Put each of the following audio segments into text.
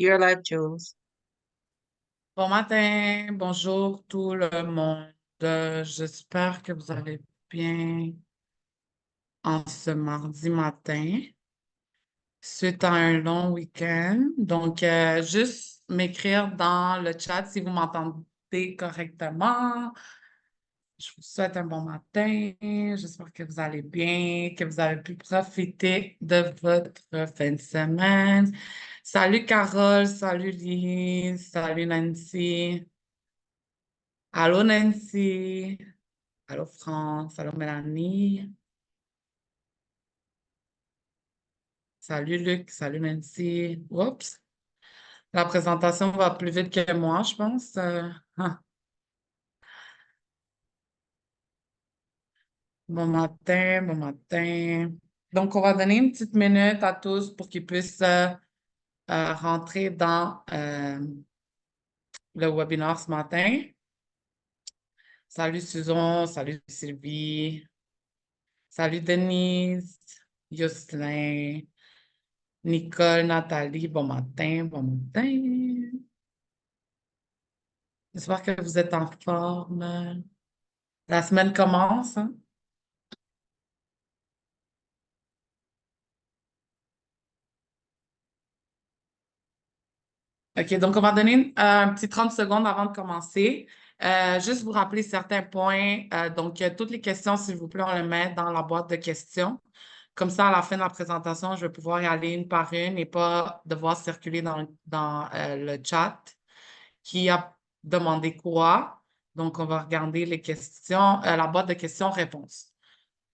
Your life, Jules. Bon matin, bonjour tout le monde. J'espère que vous allez bien en ce mardi matin, suite à un long week-end. Donc, juste m'écrire dans le chat si vous m'entendez correctement. Je vous souhaite un bon matin. J'espère que vous allez bien, que vous avez pu profiter de votre fin de semaine. Salut Carole, salut Lise, salut Nancy. Allô Nancy, allô France, allô Mélanie, salut Luc, salut Nancy. Oups, la présentation va plus vite que moi, je pense. Ah, bon matin, bon matin. Donc, on va donner une petite minute à tous pour qu'ils puissent rentrer dans le webinaire ce matin. Salut Susan, salut Sylvie, salut Denise, Yoselin, Nicole, Nathalie, bon matin, bon matin. J'espère que vous êtes en forme. La semaine commence, hein? OK, donc on va donner un petit 30 secondes avant de commencer. Juste vous rappeler certains points. Toutes les questions, s'il vous plaît, on les met dans la boîte de questions. Comme ça, à la fin de la présentation, je vais pouvoir y aller une par une et pas devoir circuler dans le chat qui a demandé quoi. Donc, on va regarder les questions, la boîte de questions-réponses.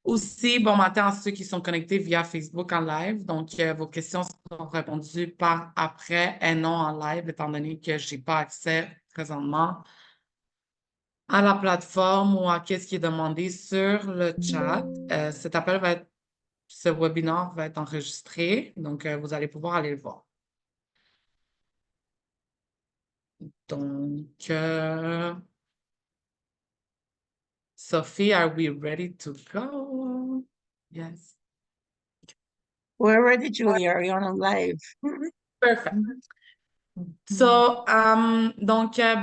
Aussi, bon matin à ceux qui sont connectés via Facebook en live. Donc, vos questions seront répondues par après et non en live, étant donné que je n'ai pas accès présentement à la plateforme ou à ce qui est demandé sur le chat. Ce webinaire va être enregistré, donc vous allez pouvoir aller le voir. Donc, Sophie, are we ready to go? Yes. We're ready, Julia. Are you on live? Perfect. Bon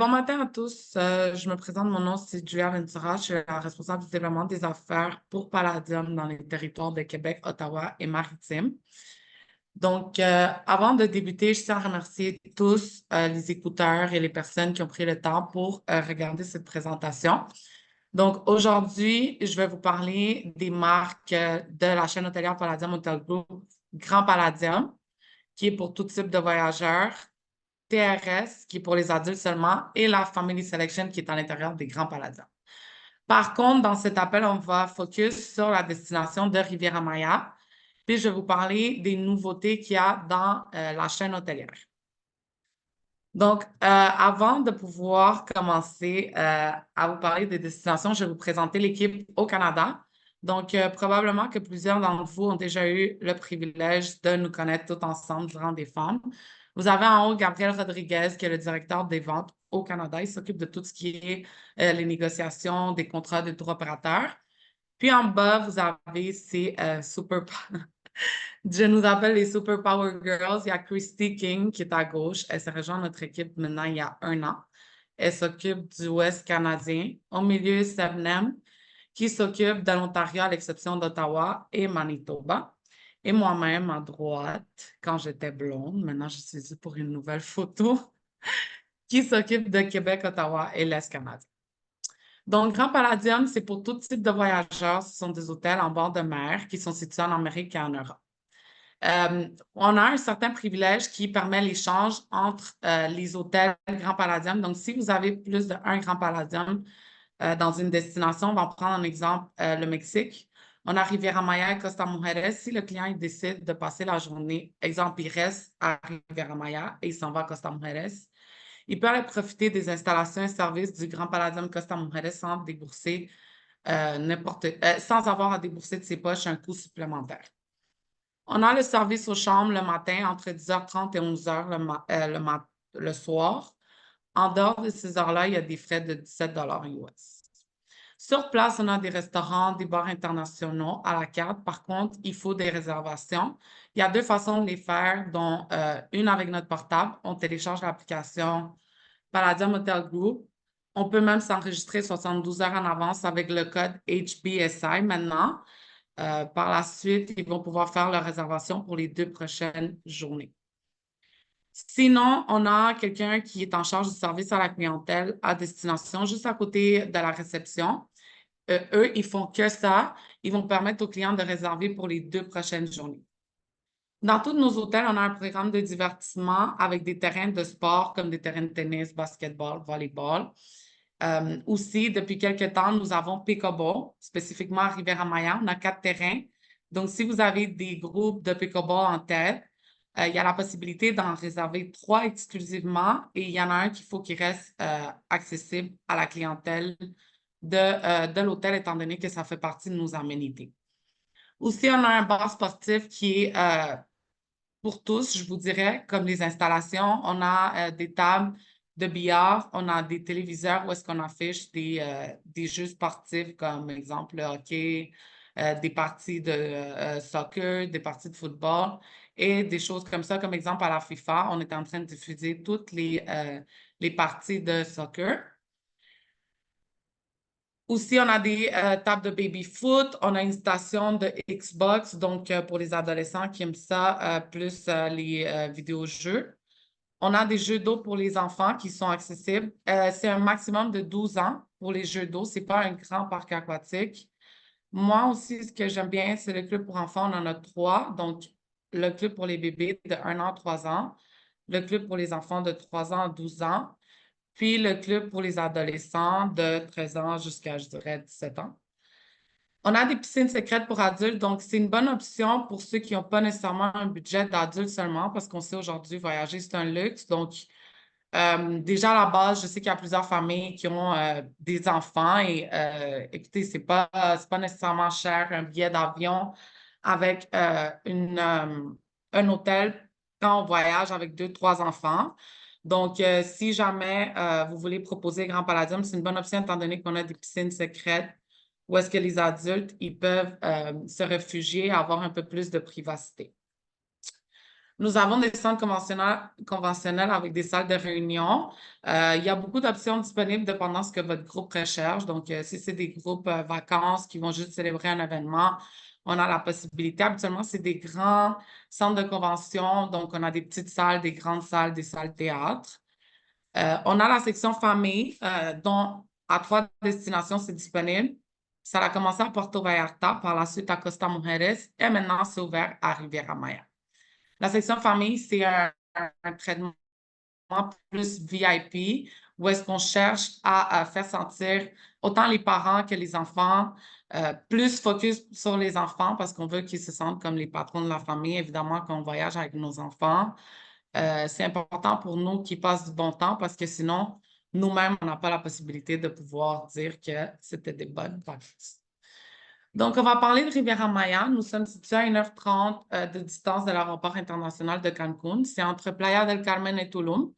matin à tous. Je me présente, mon nom c'est Julia Ventura. Je suis la responsable du développement des affaires pour Palladium dans les territoires de Québec, Ottawa et Maritime. Donc, avant de débuter, je tiens à remercier tous les écouteurs et les personnes qui ont pris le temps pour regarder cette présentation. Donc, aujourd'hui, je vais vous parler des marques de la chaîne hôtelière Palladium Hotel Group, Grand Palladium, qui est pour tout type de voyageurs, TRS, qui est pour les adultes seulement, et la Family Selection, qui est à l'intérieur des Grands Palladiums. Par contre, dans cet appel, on va focus sur la destination de Riviera-Maya, puis je vais vous parler des nouveautés qu'il y a dans la chaîne hôtelière. Donc, avant de pouvoir commencer à vous parler des destinations, je vais vous présenter l'équipe au Canada. Donc, probablement que plusieurs d'entre vous ont déjà eu le privilège de nous connaître tous ensemble durant des femmes. Vous avez en haut Gabriel Rodriguez, qui est le directeur des ventes au Canada. Il s'occupe de tout ce qui est les négociations des contrats de tour opérateurs. Puis en bas, vous avez ces super je nous appelle les Super Power Girls. Il y a Christy King qui est à gauche. Elle s'est rejointe notre équipe maintenant il y a un an. Elle s'occupe du Ouest canadien. Au milieu, Sebnem, qui s'occupe de l'Ontario à l'exception d'Ottawa et Manitoba. Et moi-même à droite, quand j'étais blonde, maintenant je suis ici pour une nouvelle photo, qui s'occupe de Québec, Ottawa et l'Est canadien. Donc, Grand Palladium, c'est pour tout type de voyageurs. Ce sont des hôtels en bord de mer qui sont situés en Amérique et en Europe. On a un certain privilège qui permet l'échange entre les hôtels Grand Palladium. Donc, si vous avez plus d'un Grand Palladium dans une destination, on va prendre un exemple, le Mexique. On a Riviera Maya et Costa Mujeres. Si le client il décide de passer la journée, exemple, il reste à Riviera Maya et il s'en va à Costa Mujeres, il peut aller profiter des installations et services du Grand Palladium Costa Mujeres sans débourser sans avoir à débourser de ses poches un coût supplémentaire. On a le service aux chambres le matin entre 10h30 et 11h le soir. En dehors de ces heures-là, il y a des frais de 17 US. Sur place, on a des restaurants, des bars internationaux à la carte. Par contre, il faut des réservations. Il y a deux façons de les faire, dont une avec notre portable. On télécharge l'application Palladium Hotel Group. On peut même s'enregistrer 72 heures en avance avec le code HBSI maintenant. Par la suite, ils vont pouvoir faire leur réservation pour les 2 prochaines journées. Sinon, on a quelqu'un qui est en charge du service à la clientèle à destination, juste à côté de la réception. Eux, ils font que ça. Ils vont permettre aux clients de réserver pour les 2 prochaines journées. Dans tous nos hôtels, on a un programme de divertissement avec des terrains de sport comme des terrains de tennis, basketball, volleyball. Aussi, depuis quelques temps, nous avons Pickleball, spécifiquement à Riviera-Maya. On a 4 terrains. Donc, si vous avez des groupes de Pickleball en tête, il y a la possibilité d'en réserver 3 exclusivement et il y en a un qu'il faut qu'il reste accessible à la clientèle de l'hôtel, étant donné que ça fait partie de nos aménités. Aussi, on a un bar sportif qui est pour tous, je vous dirais, comme les installations. On a des tables de billard, on a des téléviseurs où est-ce qu'on affiche des jeux sportifs comme, exemple, le hockey, des parties de soccer, des parties de football et des choses comme ça. Comme exemple, à la FIFA, on est en train de diffuser toutes les parties de soccer. Aussi, on a des tables de baby-foot, on a une station de Xbox, donc pour les adolescents qui aiment ça, plus les vidéojeux. On a des jeux d'eau pour les enfants qui sont accessibles. C'est un maximum de 12 ans pour les jeux d'eau. Ce n'est pas un grand parc aquatique. Moi aussi, ce que j'aime bien, c'est le club pour enfants. On en a 3. Donc, le club pour les bébés de 1 an à 3 ans, le club pour les enfants de 3 ans à 12 ans, puis le club pour les adolescents de 13 ans jusqu'à, je dirais, 17 ans. On a des piscines secrètes pour adultes, donc c'est une bonne option pour ceux qui n'ont pas nécessairement un budget d'adulte seulement, parce qu'on sait aujourd'hui, voyager, c'est un luxe. Donc, déjà à la base, je sais qu'il y a plusieurs familles qui ont des enfants et écoutez, c'est pas nécessairement cher un billet d'avion avec un hôtel quand on voyage avec 2, 3 enfants. Donc, si jamais vous voulez proposer Grand Palladium, c'est une bonne option étant donné qu'on a des piscines secrètes où est-ce que les adultes ils peuvent se réfugier et avoir un peu plus de privacité. Nous avons des centres conventionnels avec des salles de réunion. Il y a beaucoup d'options disponibles dépendant de ce que votre groupe recherche. Donc, si c'est des groupes vacances qui vont juste célébrer un événement, on a la possibilité. Habituellement, c'est des grands centres de convention. Donc, on a des petites salles, des grandes salles, des salles théâtre. On a la section famille, dont à 3 destinations, c'est disponible. Ça a commencé à Puerto Vallarta, par la suite à Costa Mujeres et maintenant, c'est ouvert à Riviera-Maya. La section famille, c'est un traitement plus VIP où est-ce qu'on cherche à faire sentir autant les parents que les enfants, plus focus sur les enfants parce qu'on veut qu'ils se sentent comme les patrons de la famille, évidemment, quand on voyage avec nos enfants. C'est important pour nous qu'ils passent du bon temps parce que sinon, nous-mêmes, on n'a pas la possibilité de pouvoir dire que c'était des bonnes vacances. Donc, on va parler de Riviera-Maya. Nous sommes situés à 1h30 de distance de l'aéroport international de Cancun. C'est entre Playa del Carmen et Tulum.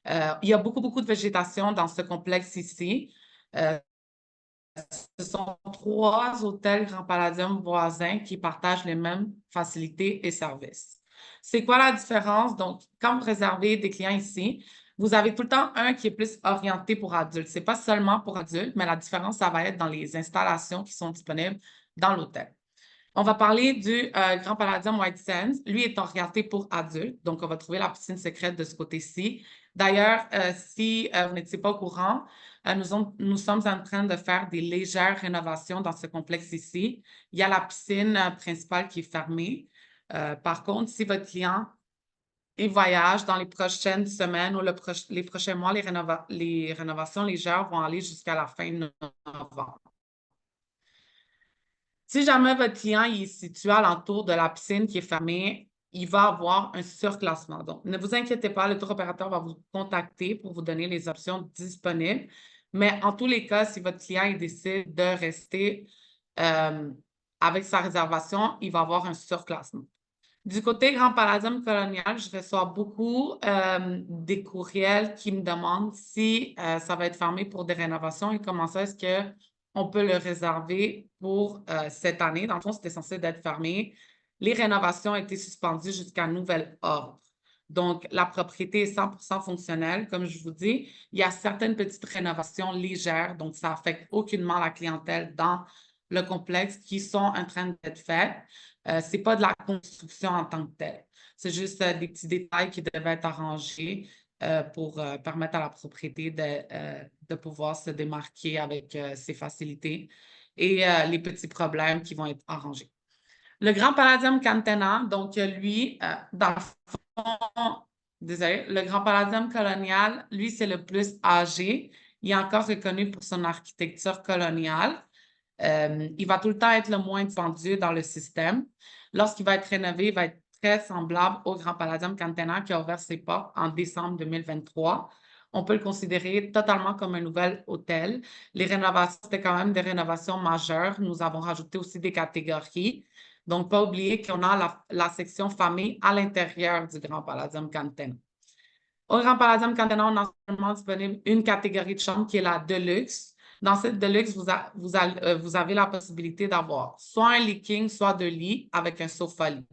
Il y a beaucoup, beaucoup de végétation dans ce complexe ici. Ce sont 3 hôtels Grand Palladium voisins qui partagent les mêmes facilités et services. C'est quoi la différence? Donc, quand vous réservez des clients ici, vous avez tout le temps un qui est plus orienté pour adultes. Ce n'est pas seulement pour adultes, mais la différence, ça va être dans les installations qui sont disponibles dans l'hôtel. On va parler du Grand Palladium White Sands. Lui est orienté pour adultes, donc on va trouver la piscine secrète de ce côté-ci. D'ailleurs, si vous n'étiez pas au courant, nous sommes en train de faire des légères rénovations dans ce complexe ici. Il y a la piscine principale qui est fermée. Par contre, si votre client voyage dans les prochaines semaines ou les prochains mois, les rénovations légères vont aller jusqu'à la fin de novembre. Si jamais votre client est situé alentour de la piscine qui est fermée, il va avoir un surclassement. Donc, ne vous inquiétez pas, le tour opérateur va vous contacter pour vous donner les options disponibles. Mais en tous les cas, si votre client décide de rester avec sa réservation, il va avoir un surclassement. Du côté Grand Palladium Colonial, je reçois beaucoup des courriels qui me demandent si ça va être fermé pour des rénovations et comment ça est-ce que on peut le réserver pour cette année. Dans le fond, c'était censé être fermé. Les rénovations ont été suspendues jusqu'à nouvel ordre. Donc, la propriété est 100% fonctionnelle. Comme je vous dis, il y a certaines petites rénovations légères, donc ça n'affecte aucunement la clientèle dans le complexe qui sont en train d'être faites. Ce n'est pas de la construction en tant que telle. C'est juste des petits détails qui devaient être arrangés pour permettre à la propriété de pouvoir se démarquer avec ses facilités et les petits problèmes qui vont être arrangés. Le Grand Palladium Cantena, donc lui, dans le fond, désolé, le Grand Palladium colonial, lui, c'est le plus âgé. Il est encore reconnu pour son architecture coloniale. Il va tout le temps être le moins dispendieux dans le système. Lorsqu'il va être rénové, il va être très semblable au Grand Palladium Cantena qui a ouvert ses portes en décembre 2023. On peut le considérer totalement comme un nouvel hôtel. Les rénovations, c'était quand même des rénovations majeures. Nous avons rajouté aussi des catégories. Donc, pas oublier qu'on a la section famille à l'intérieur du Grand Palladium Cantena. Au Grand Palladium Cantena, on a seulement disponible une catégorie de chambre qui est la Deluxe. Dans cette Deluxe, vous avez la possibilité d'avoir soit un lit king, soit deux lits avec un sofa-lit.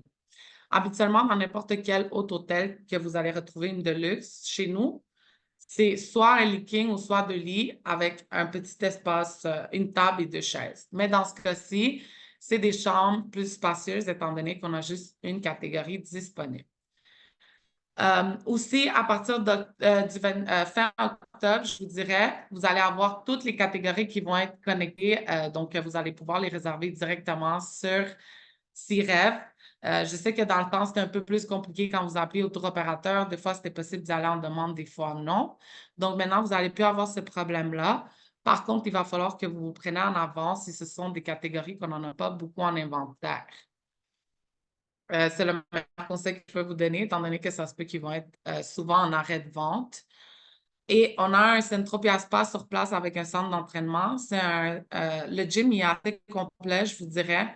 Habituellement, dans n'importe quel autre hôtel que vous allez retrouver une Deluxe, chez nous, c'est soit un lit king ou soit deux lits avec un petit espace, une table et deux chaises. Mais dans ce cas-ci, c'est des chambres plus spacieuses étant donné qu'on a juste une catégorie disponible. Aussi, à partir du fin octobre, je vous dirais, vous allez avoir toutes les catégories qui vont être connectées. Donc, vous allez pouvoir les réserver directement sur CREV. Je sais que dans le temps, c'était un peu plus compliqué quand vous appelez au tour opérateur. Des fois, c'était possible d'y aller en demande, des fois non. Donc, maintenant, vous n'allez plus avoir ce problème-là. Par contre, il va falloir que vous vous preniez en avance si ce sont des catégories qu'on n'en a pas beaucoup en inventaire. C'est le meilleur conseil que je peux vous donner, étant donné que ça se peut qu'ils vont être souvent en arrêt de vente. Et on a un Centropia Spa sur place avec un centre d'entraînement. Le gym, il est assez complet, je vous dirais.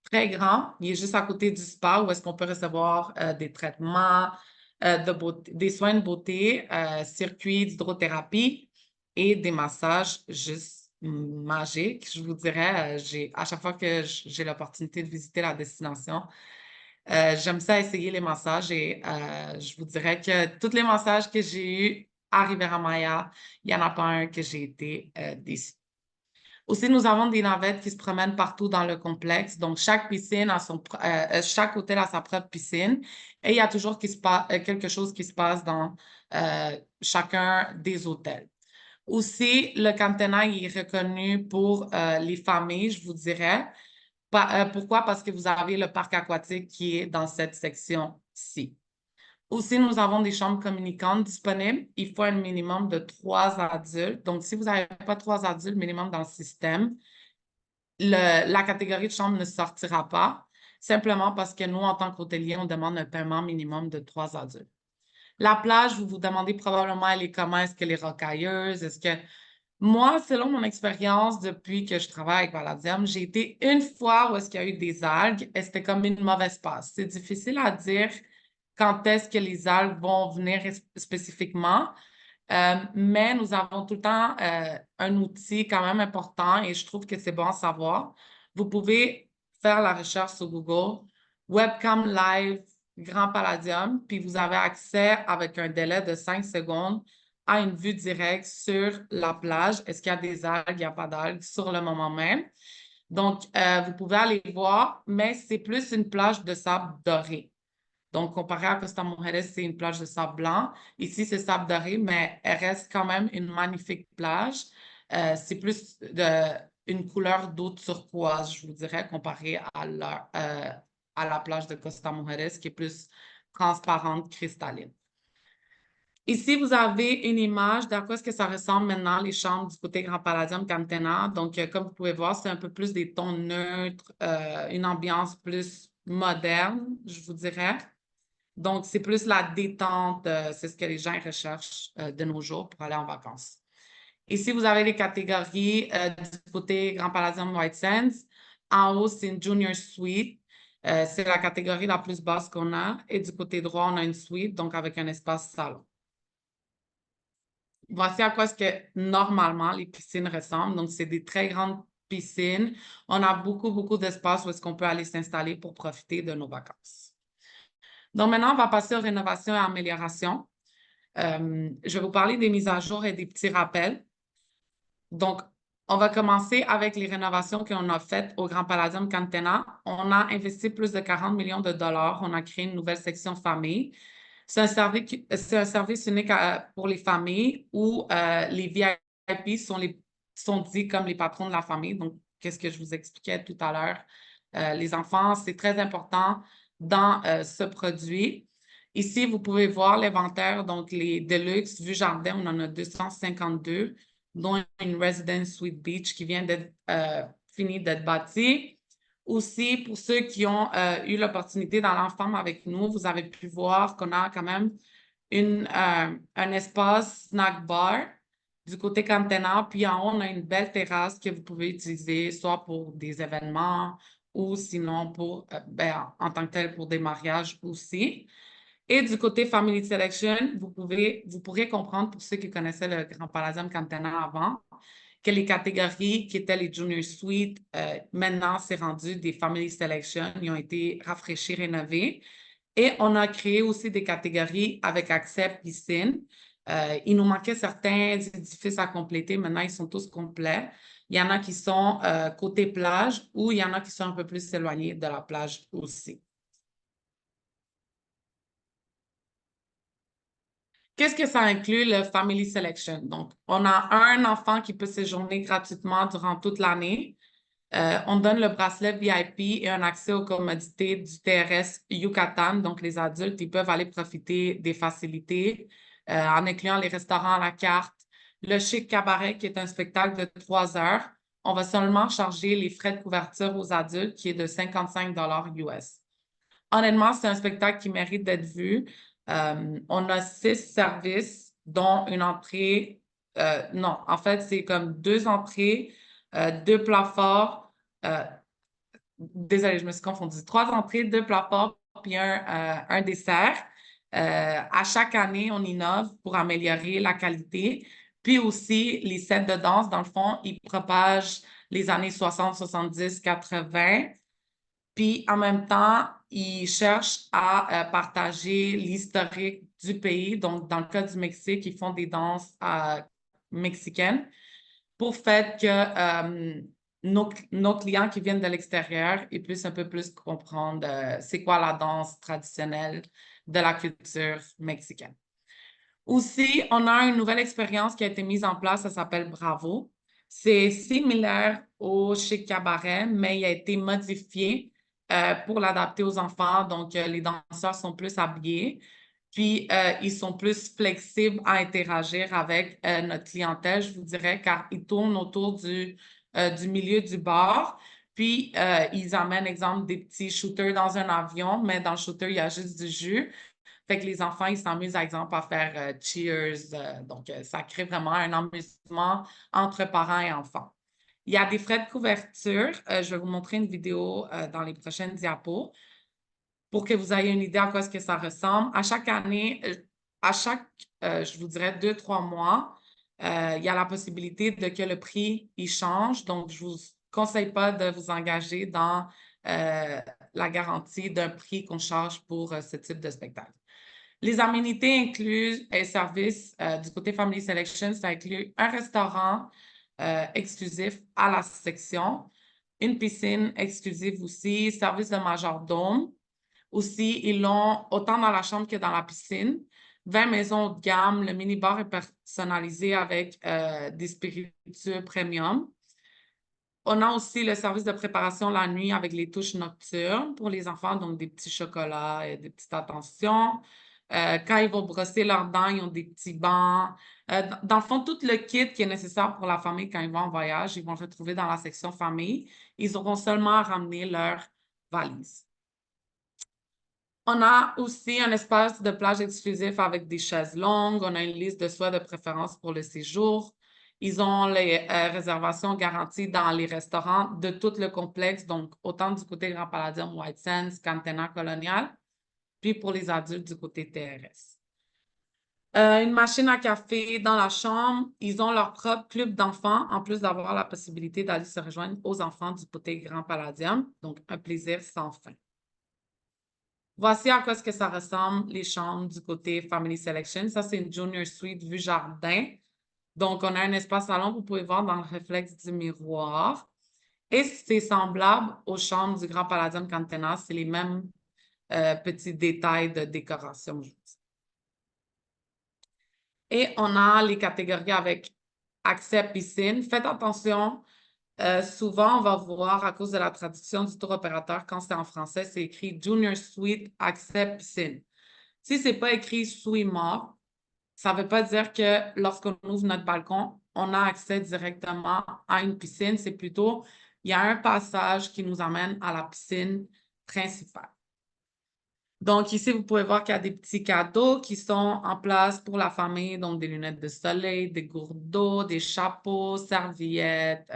Très grand. Il est juste à côté du spa où est-ce qu'on peut recevoir des traitements, des soins de beauté, circuits d'hydrothérapie et des massages juste magiques. Je vous dirais, à chaque fois que j'ai l'opportunité de visiter la destination, j'aime ça essayer les massages et je vous dirais que tous les massages que j'ai eus à Riviera-Maya, il n'y en a pas un que j'ai été déçue. Aussi, nous avons des navettes qui se promènent partout dans le complexe. Donc, chaque chaque hôtel a sa propre piscine et il y a toujours quelque chose qui se passe dans chacun des hôtels. Aussi, le Cantena est reconnu pour les familles, je vous dirais. Pourquoi? Parce que vous avez le parc aquatique qui est dans cette section-ci. Aussi, nous avons des chambres communicantes disponibles. Il faut un minimum de 3 adultes. Donc, si vous n'avez pas 3 adultes minimum dans le système, la catégorie de chambre ne sortira pas, simplement parce que nous, en tant qu'hôtelier, on demande un paiement minimum de 3 adultes. La plage, vous vous demandez probablement, elle est comment? Est-ce qu'elle est rocailleuse? Est-ce que moi, selon mon expérience depuis que je travaille avec Palladium, j'ai été une fois où est-ce qu'il y a eu des algues et c'était comme une mauvaise passe. C'est difficile à dire quand est-ce que les algues vont venir spécifiquement, mais nous avons tout le temps un outil quand même important et je trouve que c'est bon à savoir. Vous pouvez faire la recherche sur Google, Webcam Live Grand Palladium, puis vous avez accès avec un délai de 5 secondes à une vue directe sur la plage. Est-ce qu'il y a des algues, il n'y a pas d'algues sur le moment même. Donc, vous pouvez aller voir, mais c'est plus une plage de sable doré. Donc, comparé à Costa Mujeres, c'est une plage de sable blanc. Ici, c'est sable doré, mais elle reste quand même une magnifique plage. C'est plus une couleur d'eau turquoise, je vous dirais, comparé à la plage de Costa Mujeres, qui est plus transparente, cristalline. Ici, vous avez une image d'à quoi est-ce que ça ressemble maintenant, les chambres du côté Grand Palladium Cantena. Donc, comme vous pouvez voir, c'est un peu plus des tons neutres, une ambiance plus moderne, je vous dirais. Donc, c'est plus la détente, c'est ce que les gens recherchent de nos jours pour aller en vacances. Ici, vous avez les catégories du côté Grand Palladium White Sands. En haut, c'est une Junior Suite. C'est la catégorie la plus basse qu'on a. Et du côté droit, on a une suite, donc avec un espace salon. Voici à quoi est-ce que normalement les piscines ressemblent. Donc, c'est des très grandes piscines. On a beaucoup, beaucoup d'espace où est-ce qu'on peut aller s'installer pour profiter de nos vacances. Donc, maintenant, on va passer aux rénovations et améliorations. Je vais vous parler des mises à jour et des petits rappels. Donc, on va commencer avec les rénovations qu'on a faites au Grand Palladium Cantena. On a investi plus de 40 millions de dollars. On a créé une nouvelle section famille. C'est un service unique pour les familles où les VIP sont dits comme les patrons de la famille. Donc, qu'est-ce que je vous expliquais tout à l'heure? Les enfants, c'est très important dans ce produit. Ici, vous pouvez voir l'inventaire, donc les Deluxe Vue Jardin, on en a 252, dont une Residence Suite Beach qui vient d'être finie d'être bâtie. Aussi, pour ceux qui ont eu l'opportunité dans l'enfant avec nous, vous avez pu voir qu'on a quand même un espace snack bar du côté Cantena. Puis en haut, on a une belle terrasse que vous pouvez utiliser soit pour des événements ou sinon pour, en tant que tel pour des mariages aussi. Et du côté Family Selection, vous pourrez comprendre pour ceux qui connaissaient le Grand Palladium Cantena avant, que les catégories qui étaient les Junior Suite, maintenant, c'est rendu des Family Selection. Ils ont été rafraîchis, rénovés. Et on a créé aussi des catégories avec accès piscine. Il nous manquait certains édifices à compléter. Maintenant, ils sont tous complets. Il y en a qui sont côté plage ou il y en a qui sont un peu plus éloignés de la plage aussi. Qu'est-ce que ça inclut, le Family Selection? Donc, on a un enfant qui peut séjourner gratuitement durant toute l'année. On donne le bracelet VIP et un accès aux commodités du TRS Yucatan. Donc, les adultes, ils peuvent aller profiter des facilités en incluant les restaurants à la carte, le Chic Cabaret, qui est un spectacle de 3 heures. On va seulement charger les frais de couverture aux adultes, qui est de 55 US. Honnêtement, c'est un spectacle qui mérite d'être vu. On a 6 services, dont une entrée. Non, en fait, c'est comme 2 entrées, 2 plats forts. Désolée, je me suis confondue. 3 entrées, 2 plats forts, puis un dessert. À chaque année, on innove pour améliorer la qualité. Puis aussi, les sets de danse, dans le fond, ils propagent les années 60, 70, 80. Puis en même temps, ils cherchent à partager l'historique du pays. Donc, dans le cas du Mexique, ils font des danses mexicaines pour faire que nos clients qui viennent de l'extérieur, ils puissent un peu plus comprendre c'est quoi la danse traditionnelle de la culture mexicaine. Aussi, on a une nouvelle expérience qui a été mise en place, ça s'appelle Bravo. C'est similaire au Chic Cabaret, mais il a été modifié pour l'adapter aux enfants. Donc, les danseurs sont plus habillés, puis ils sont plus flexibles à interagir avec notre clientèle, je vous dirais, car ils tournent autour du milieu du bar. Puis, ils amènent, exemple, des petits shooters dans un avion, mais dans le shooter, il y a juste du jus. Fait que les enfants, ils s'amusent, par exemple, à faire cheers. Donc, ça crée vraiment un amusement entre parents et enfants. Il y a des frais de couverture. Je vais vous montrer une vidéo dans les prochaines diapos pour que vous ayez une idée à quoi est-ce que ça ressemble. À chaque année, je vous dirais 2, 3 mois, il y a la possibilité de que le prix, il change. Donc, je ne vous conseille pas de vous engager dans la garantie d'un prix qu'on charge pour ce type de spectacle. Les aménités incluent un service du côté Family Selection, ça inclut un restaurant exclusif à la section, une piscine exclusive aussi, service de majordome. Aussi, ils l'ont autant dans la chambre que dans la piscine. 20 maisons haut de gamme, le minibar est personnalisé avec des spiritueux premium. On a aussi le service de préparation la nuit avec les touches nocturnes pour les enfants, donc des petits chocolats et des petites attentions. Quand ils vont brosser leurs dents, ils ont des petits bancs. Dans le fond, tout le kit qui est nécessaire pour la famille quand ils vont en voyage, ils vont le retrouver dans la section famille. Ils auront seulement à ramener leur valise. On a aussi un espace de plage exclusif avec des chaises longues. On a une liste de souhaits de préférence pour le séjour. Ils ont les réservations garanties dans les restaurants de tout le complexe, donc autant du côté Grand Palladium, White Sands, Cantena Colonial, puis pour les adultes du côté TRS. Une machine à café dans la chambre. Ils ont leur propre club d'enfants, en plus d'avoir la possibilité d'aller se rejoindre aux enfants du côté Grand Palladium. Donc, un plaisir sans fin. Voici à quoi est-ce que ça ressemble, les chambres du côté Family Selection. Ça, c'est une Junior Suite vue jardin. Donc, on a un espace salon, vous pouvez voir dans le réflexe du miroir. Et c'est semblable aux chambres du Grand Palladium Cantenas. C'est les mêmes petits détails de décoration. Et on a les catégories avec accès piscine. Faites attention, souvent on va voir à cause de la traduction du tour opérateur, quand c'est en français, c'est écrit Junior Suite accès piscine. Si c'est pas écrit Suima, ça ne veut pas dire que lorsqu'on ouvre notre balcon, on a accès directement à une piscine. C'est plutôt, il y a un passage qui nous amène à la piscine principale. Donc, ici, vous pouvez voir qu'il y a des petits cadeaux qui sont en place pour la famille, donc des lunettes de soleil, des gourdes d'eau, des chapeaux, serviettes,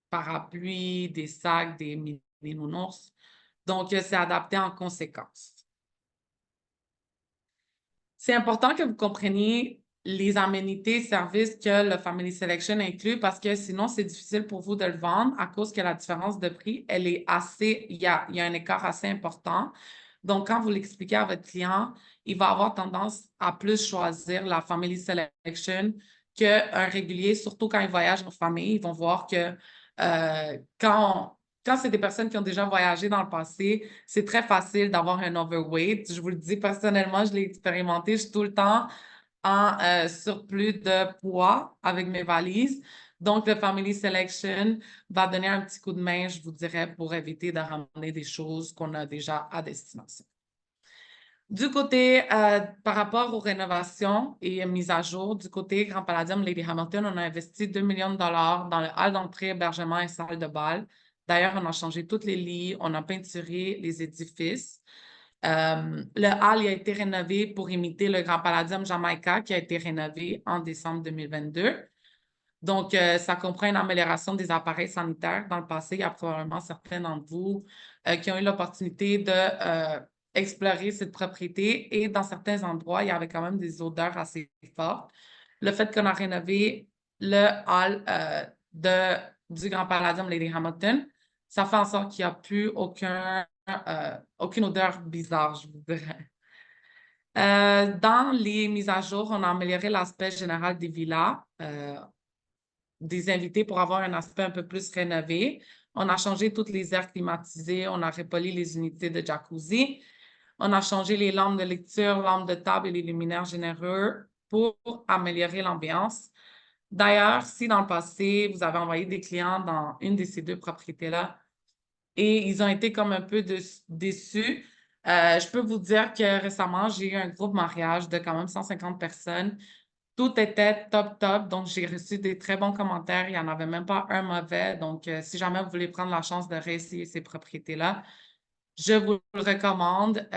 parapluies, des sacs, des mini-nounours. Donc, c'est adapté en conséquence. C'est important que vous compreniez les aménités et services que le Family Selection inclut parce que sinon, c'est difficile pour vous de le vendre à cause que la différence de prix, elle est assez, il y a un écart assez important. Donc, quand vous l'expliquez à votre client, il va avoir tendance à plus choisir la Family Selection qu'un régulier, surtout quand ils voyagent en famille. Ils vont voir que quand c'est des personnes qui ont déjà voyagé dans le passé, c'est très facile d'avoir un overweight. Je vous le dis personnellement, je l'ai expérimenté. Je suis tout le temps en surplus de poids avec mes valises. Donc, le Family Selection va donner un petit coup de main, je vous dirais, pour éviter de ramener des choses qu'on a déjà à destination. Du côté, par rapport aux rénovations et mises à jour, du côté Grand Palladium Lady Hamilton, on a investi 2 millions de dollars dans le hall d'entrée, hébergement et salle de bal. D'ailleurs, on a changé tous les lits, on a peinturé les édifices. Le hall a été rénové pour imiter le Grand Palladium Jamaïca qui a été rénové en décembre 2022. Donc, ça comprend une amélioration des appareils sanitaires. Dans le passé, il y a probablement certains d'entre vous qui ont eu l'opportunité de explorer cette propriété et dans certains endroits, il y avait quand même des odeurs assez fortes. Le fait qu'on a rénové le hall du Grand Palladium Lady Hamilton, ça fait en sorte qu'il n'y a plus aucune odeur bizarre, je vous dirais. Dans les mises à jour, on a amélioré l'aspect général des villas, des invités pour avoir un aspect un peu plus rénové. On a changé toutes les aires climatisées, on a repoli les unités de jacuzzi. On a changé les lampes de lecture, lampes de table et les luminaires généreux pour améliorer l'ambiance. D'ailleurs, si dans le passé, vous avez envoyé des clients dans une de ces deux propriétés-là et ils ont été comme un peu déçus, je peux vous dire que récemment, j'ai eu un groupe mariage de quand même 150 personnes. Tout était top, top. Donc, j'ai reçu des très bons commentaires. Il n'y en avait même pas un mauvais. Donc, si jamais vous voulez prendre la chance de réessayer ces propriétés-là, je vous le recommande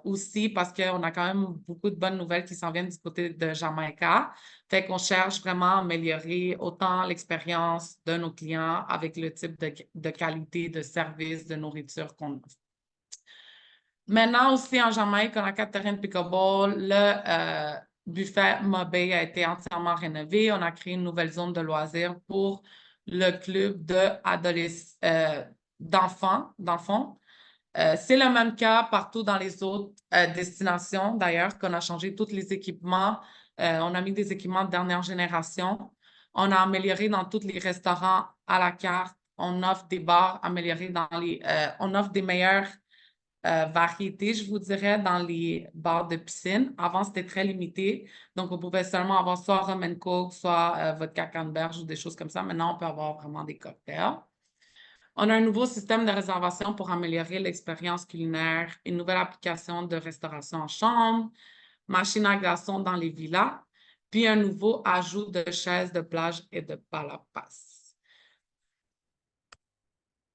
aussi parce qu'on a quand même beaucoup de bonnes nouvelles qui s'en viennent du côté de Jamaïca. Fait qu'on cherche vraiment à améliorer autant l'expérience de nos clients avec le type de qualité de service, de nourriture qu'on offre. Maintenant aussi en Jamaïque, on a 4 terrains de pickleball. Le buffet mobile a été entièrement rénové. On a créé une nouvelle zone de loisirs pour le club d'enfants, dans le fond. C'est le même cas partout dans les autres destinations, d'ailleurs, qu'on a changé tous les équipements. On a mis des équipements de dernière génération. On a amélioré dans tous les restaurants à la carte. On offre des bars améliorés on offre des meilleures variétés, je vous dirais, dans les bars de piscine. Avant, c'était très limité. Donc, on pouvait seulement avoir soit rum and coke, soit vodka canneberge ou des choses comme ça. Maintenant, on peut avoir vraiment des cocktails. On a un nouveau système de réservation pour améliorer l'expérience culinaire, une nouvelle application de restauration en chambre, machine à glaçons dans les villas, puis un nouveau ajout de chaises de plage et de palapas.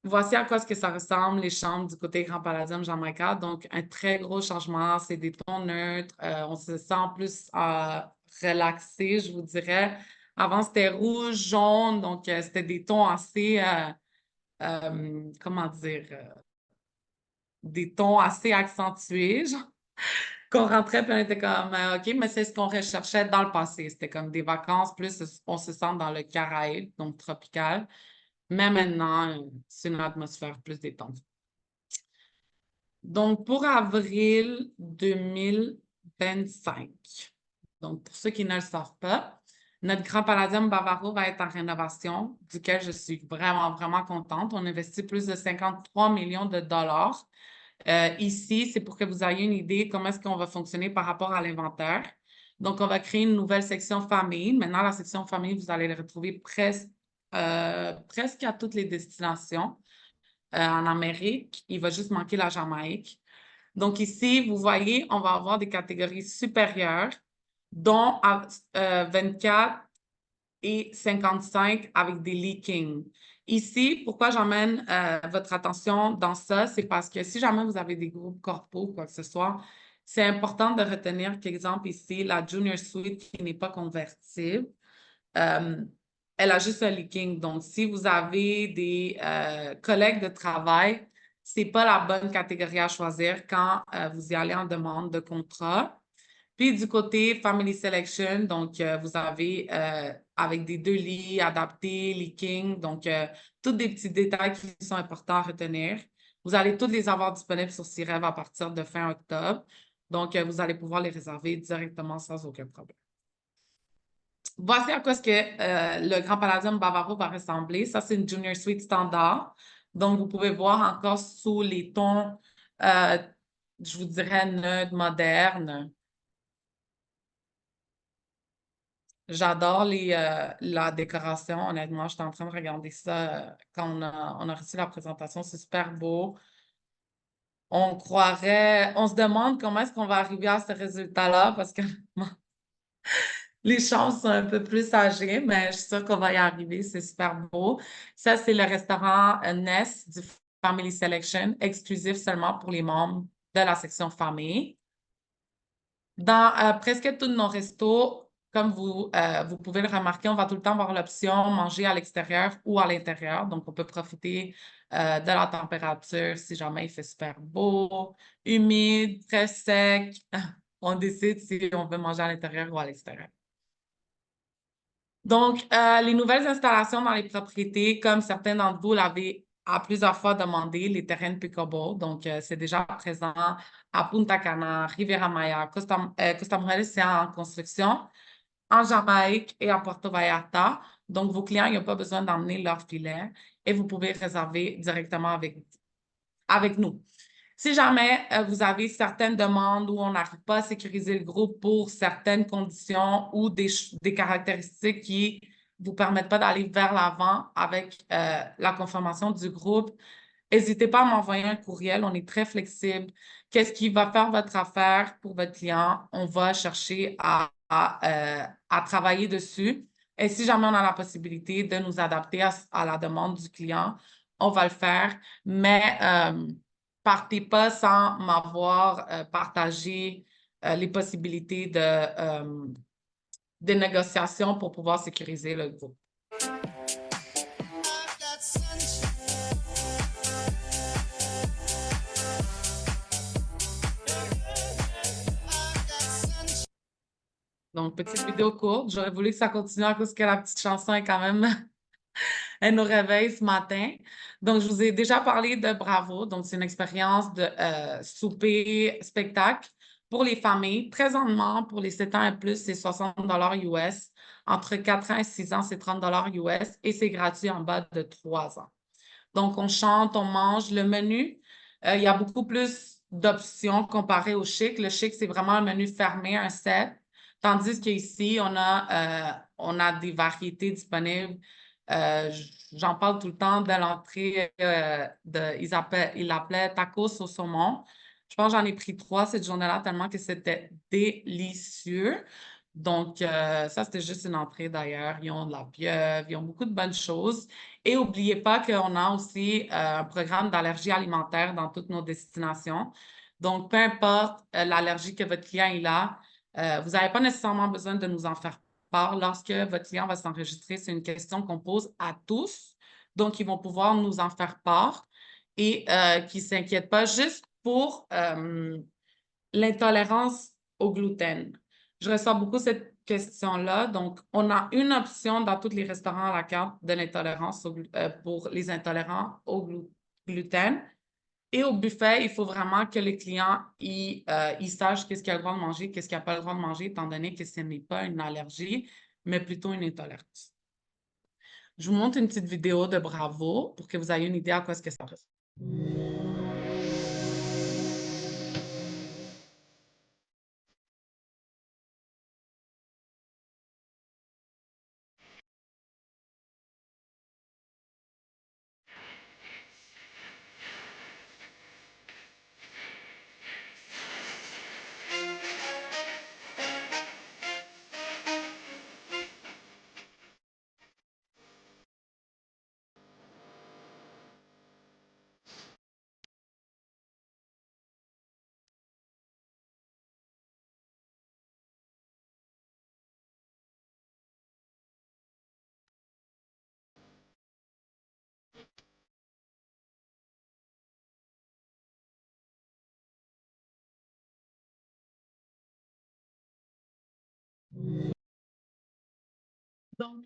Voici à quoi est-ce que ça ressemble, les chambres du côté Grand Palladium Jamaïca. Donc, un très gros changement, c'est des tons neutres. On se sent plus relaxé, je vous dirais. Avant, c'était rouge, jaune, donc c'était des tons assez, comment dire, des tons assez accentués. Genre. qu'on rentrait, puis on était comme, OK, mais c'est ce qu'on recherchait dans le passé. C'était comme des vacances, plus on se sent dans le Caraïbe, donc tropical. Mais maintenant, c'est une atmosphère plus détendue. Donc, pour avril 2025, donc pour ceux qui ne le savent pas, notre Grand Palladium Bavaro va être en rénovation, duquel je suis vraiment, vraiment contente. On investit plus de 53 millions de dollars. Ici, c'est pour que vous ayez une idée comment est-ce qu'on va fonctionner par rapport à l'inventaire. Donc, on va créer une nouvelle section famille. Maintenant, la section famille, vous allez le retrouver presque à toutes les destinations en Amérique. Il va juste manquer la Jamaïque. Donc, ici, vous voyez, on va avoir des catégories supérieures, dont 24 et 55 avec des leakings. Ici, pourquoi j'emmène votre attention dans ça, c'est parce que si jamais vous avez des groupes corpaux ou quoi que ce soit, c'est important de retenir qu'exemple ici, la Junior Suite qui n'est pas convertible, elle a juste un leaking. Donc, si vous avez des collègues de travail, ce n'est pas la bonne catégorie à choisir quand vous y allez en demande de contrat. Puis du côté Family Selection, donc vous avez avec des 2 lits adaptés, leaking, donc tous des petits détails qui sont importants à retenir. Vous allez tous les avoir disponibles sur CIREV à partir de fin octobre. Donc, vous allez pouvoir les réserver directement sans aucun problème. Voici à quoi est-ce que le Grand Palladium Bavaro va ressembler. Ça, c'est une Junior Suite standard. Donc, vous pouvez voir encore sous les tons, je vous dirais, neutres, modernes. J'adore la décoration. Honnêtement, j'étais en train de regarder ça quand on a reçu la présentation. C'est super beau. On se demande comment est-ce qu'on va arriver à ce résultat-là parce que les chances sont un peu plus âgées, mais je suis sûre qu'on va y arriver. C'est super beau. Ça, c'est le restaurant Ness du Family Selection, exclusif seulement pour les membres de la section famille. Dans presque tous nos restos, comme vous pouvez le remarquer, on va tout le temps avoir l'option manger à l'extérieur ou à l'intérieur. Donc, on peut profiter de la température si jamais il fait super beau, humide, très sec. On décide si on veut manger à l'intérieur ou à l'extérieur. Donc, les nouvelles installations dans les propriétés, comme certains d'entre vous l'avaient à plusieurs fois demandé, les terrains de pickleball. Donc, c'est déjà présent à Punta Cana, Riviera Maya, Costa Mujeres, c'est en construction, en Jamaïque et à Puerto Vallarta. Donc, vos clients, ils n'ont pas besoin d'emmener leur filet et vous pouvez réserver directement avec nous. Si jamais vous avez certaines demandes où on n'arrive pas à sécuriser le groupe pour certaines conditions ou des caractéristiques qui ne vous permettent pas d'aller vers l'avant avec la conformation du groupe, n'hésitez pas à m'envoyer un courriel. On est très flexible. Qu'est-ce qui va faire votre affaire pour votre client? On va chercher à travailler dessus. Et si jamais on a la possibilité de nous adapter à la demande du client, on va le faire. Mais partez pas sans m'avoir partagé les possibilités de négociation pour pouvoir sécuriser le groupe. Donc, petite vidéo courte. J'aurais voulu que ça continue à cause que la petite chanson est quand même elle nous réveille ce matin. Donc, je vous ai déjà parlé de Bravo. Donc, c'est une expérience de souper spectacle pour les familles. Présentement, pour les 7 ans et plus, c'est 60 US. Entre 4 ans et 6 ans, c'est 30 US et c'est gratuit en bas de 3 ans. Donc, on chante, on mange. Le menu, il y a beaucoup plus d'options comparé au chic. Le chic, c'est vraiment un menu fermé, un set. Tandis qu'ici, on a des variétés disponibles. J'en parle tout le temps de l'entrée il l'appelait tacos au saumon. Je pense que j'en ai pris 3 cette journée-là tellement que c'était délicieux. Donc, ça, c'était juste une entrée d'ailleurs. Ils ont de la pieuvre, ils ont beaucoup de bonnes choses. Et n'oubliez pas qu'on a aussi un programme d'allergie alimentaire dans toutes nos destinations. Donc, peu importe l'allergie que votre client il a, vous n'avez pas nécessairement besoin de nous en faire part. Lorsque votre client va s'enregistrer, c'est une question qu'on pose à tous. Donc, ils vont pouvoir nous en faire part et qu'ils ne s'inquiètent pas juste pour l'intolérance au gluten. Je reçois beaucoup cette question-là. Donc, on a une option dans tous les restaurants à la carte de l'intolérance pour les intolérants au gluten. Et au buffet, il faut vraiment que le client il sache qu'est-ce qu'il a le droit de manger, qu'est-ce qu'il n'a pas le droit de manger, étant donné que ce n'est pas une allergie, mais plutôt une intolérance. Je vous montre une petite vidéo de Bravo pour que vous ayez une idée à quoi est-ce que ça ressemble. Donc,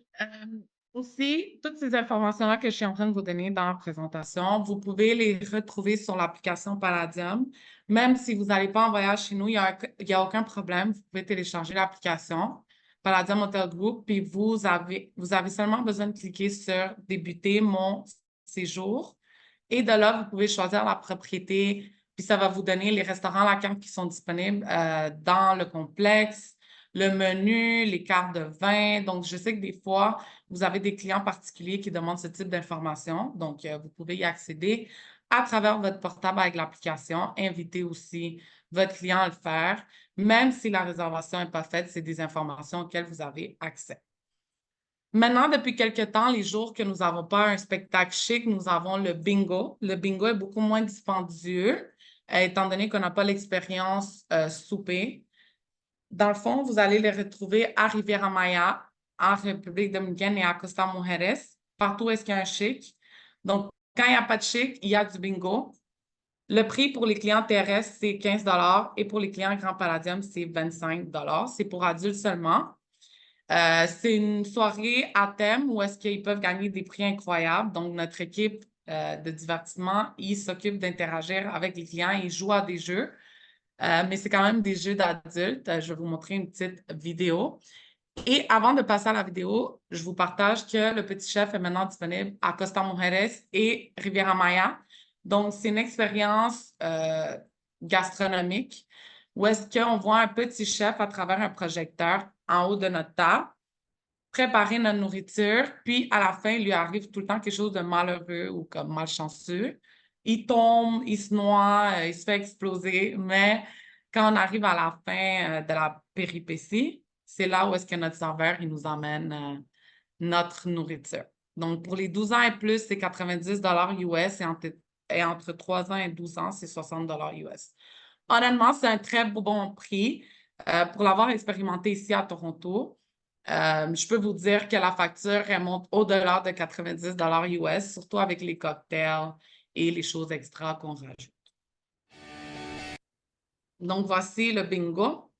aussi, toutes ces informations-là que je suis en train de vous donner dans la présentation, vous pouvez les retrouver sur l'application Palladium. Même si vous n'allez pas en voyage chez nous, il y a aucun problème. Vous pouvez télécharger l'application Palladium Hotel Group, puis vous avez seulement besoin de cliquer sur Débuter mon séjour. Et de là, vous pouvez choisir la propriété, puis ça va vous donner les restaurants à la carte qui sont disponibles dans le complexe, le menu, les cartes de vin. Donc, je sais que des fois, vous avez des clients particuliers qui demandent ce type d'informations. Donc, vous pouvez y accéder à travers votre portable avec l'application. Invitez aussi votre client à le faire. Même si la réservation n'est pas faite, c'est des informations auxquelles vous avez accès. Maintenant, depuis quelques temps, les jours que nous n'avons pas un spectacle chic, nous avons le bingo. Le bingo est beaucoup moins dispendieux, étant donné qu'on n'a pas l'expérience souper. Dans le fond, vous allez les retrouver à Riviera Maya, en République dominicaine et à Costa Mujeres, partout où est-ce qu'il y a un chic. Donc, quand il n'y a pas de chic, il y a du bingo. Le prix pour les clients terrestres, c'est 15 et pour les clients Grand Palladium, c'est 25 C'est pour adultes seulement. C'est une soirée à thème où est-ce qu'ils peuvent gagner des prix incroyables. Donc, notre équipe de divertissement, il s'occupe d'interagir avec les clients, ils jouent à des jeux. Mais c'est quand même des jeux d'adultes. Je vais vous montrer une petite vidéo. Et avant de passer à la vidéo, je vous partage que le Petit Chef est maintenant disponible à Costa Mujeres et Riviera Maya. Donc, c'est une expérience gastronomique où est-ce qu'on voit un petit chef à travers un projecteur en haut de notre table préparer notre nourriture, puis à la fin, il lui arrive tout le temps quelque chose de malheureux ou comme malchanceux. Il tombe, il se noie, il se fait exploser, mais quand on arrive à la fin de la péripétie, c'est là où est-ce que notre serveur, il nous emmène notre nourriture. Donc, pour les 12 ans et plus, c'est 90 US et entre 3 ans et 12 ans, c'est 60 US. Honnêtement, c'est un très bon prix pour l'avoir expérimenté ici à Toronto. Je peux vous dire que la facture remonte au-delà de 90 US, surtout avec les cocktails et les choses extra qu'on rajoute. Donc, voici le bingo.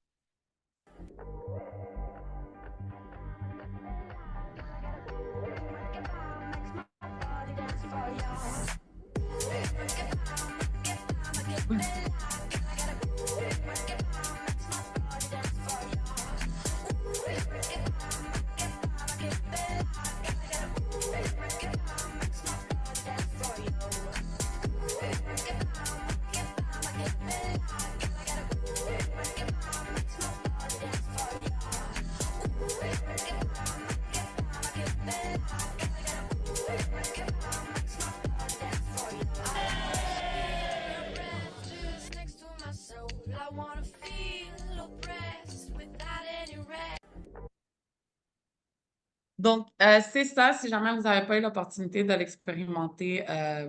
Donc, c'est ça. Si jamais vous n'avez pas eu l'opportunité de l'expérimenter,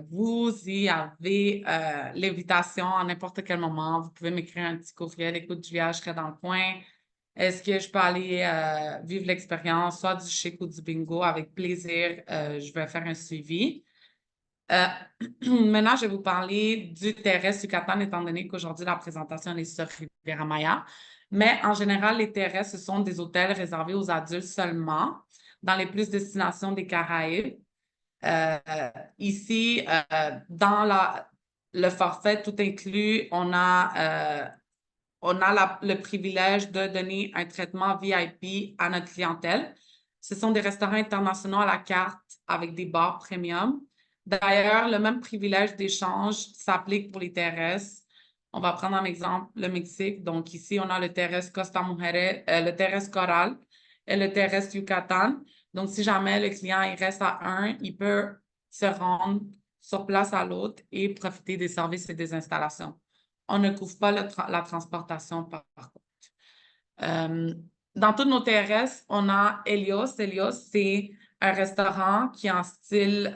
vous y avez l'invitation à n'importe quel moment. Vous pouvez m'écrire un petit courriel. Écoute, Julia, je serai dans le coin. Est-ce que je peux aller vivre l'expérience, soit du chic ou du bingo? Avec plaisir, je vais faire un suivi. Euh, Maintenant, je vais vous parler du terrestre Yucatan, étant donné qu'aujourd'hui, la présentation est sur Riviera Maya. Mais en général, les terrestres, ce sont des hôtels réservés aux adultes seulement dans les plus destinations des Caraïbes. Euh, Ici, dans le forfait tout inclus, on a le privilège de donner un traitement VIP à notre clientèle. Ce sont des restaurants internationaux à la carte avec des bars premium. D'ailleurs, le même privilège d'échange s'applique pour les terrestres. On va prendre en exemple le Mexique. Donc ici, on a le terrestre Costa Mujeres, le terrestre Coral et le terrestre Yucatan. Donc, si jamais le client il reste à un, il peut se rendre sur place à l'autre et profiter des services et des installations. On ne couvre pas la transportation par contre. Euh, dans tous nos terrestres, on a Helios. Helios, c'est un restaurant qui est en style,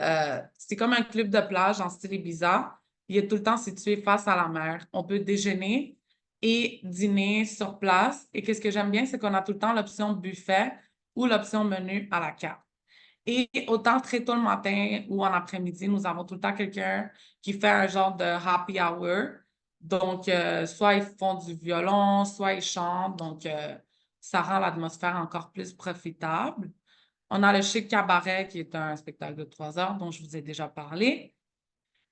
c'est comme un club de plage en style Ibiza. Il est tout le temps situé face à la mer. On peut déjeuner et dîner sur place. Et qu'est-ce que j'aime bien, c'est qu'on a tout le temps l'option buffet ou l'option menu à la carte. Et autant très tôt le matin ou en après-midi, nous avons tout le temps quelqu'un qui fait un genre de happy hour. Donc, soit ils font du violon, soit ils chantent. Donc, ça rend l'atmosphère encore plus profitable. On a le Chic Cabaret, qui est un spectacle de 3 heures dont je vous ai déjà parlé.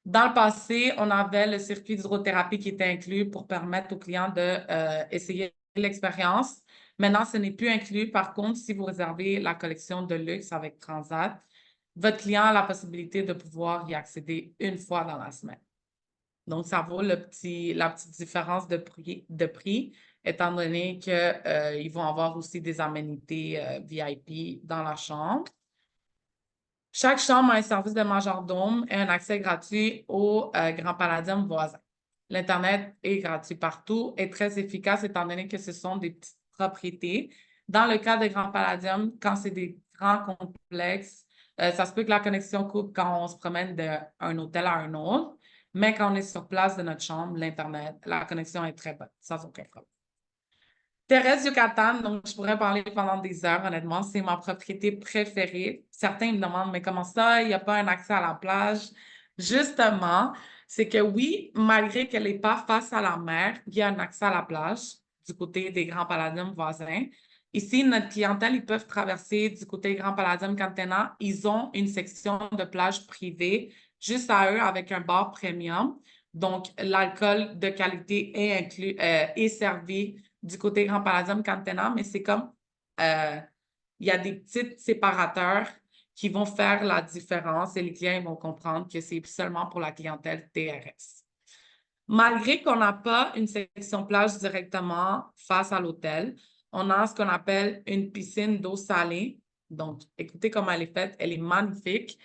Dans le passé, on avait le circuit d'hydrothérapie qui était inclus pour permettre aux clients d'essayer l'expérience. Maintenant, ce n'est plus inclus. Par contre, si vous réservez la collection de luxe avec Transat, votre client a la possibilité de pouvoir y accéder une fois dans la semaine. Donc, ça vaut la petite différence de prix étant donné qu'ils vont avoir aussi des aménités VIP dans la chambre. Chaque chambre a un service de majordome et un accès gratuit au Grand Palladium voisin. L'Internet est gratuit partout et très efficace étant donné que ce sont des petites propriétés. Dans le cas de Grand Palladium, quand c'est des grands complexes, ça se peut que la connexion coupe quand on se promène d'un hôtel à un autre, mais quand on est sur place de notre chambre, l'Internet, la connexion est très bonne, sans aucun problème. Thérèse Yucatan, donc je pourrais parler pendant des heures, honnêtement, c'est ma propriété préférée. Certains me demandent, mais comment ça, il n'y a pas un accès à la plage? Justement, c'est que oui, malgré qu'elle n'est pas face à la mer, il y a un accès à la plage du côté des Grands Palladium voisins. Ici, notre clientèle, ils peuvent traverser du côté Grand Palladium Cantena. Ils ont une section de plage privée juste à eux avec un bar premium. Donc, l'alcool de qualité est inclus, est servi du côté Grand Palladium Cantena, mais c'est comme il y a des petits séparateurs qui vont faire la différence et les clients vont comprendre que c'est seulement pour la clientèle TRS. Malgré qu'on n'a pas une section plage directement face à l'hôtel, on a ce qu'on appelle une piscine d'eau salée. Donc, écoutez comment elle est faite, elle est magnifique.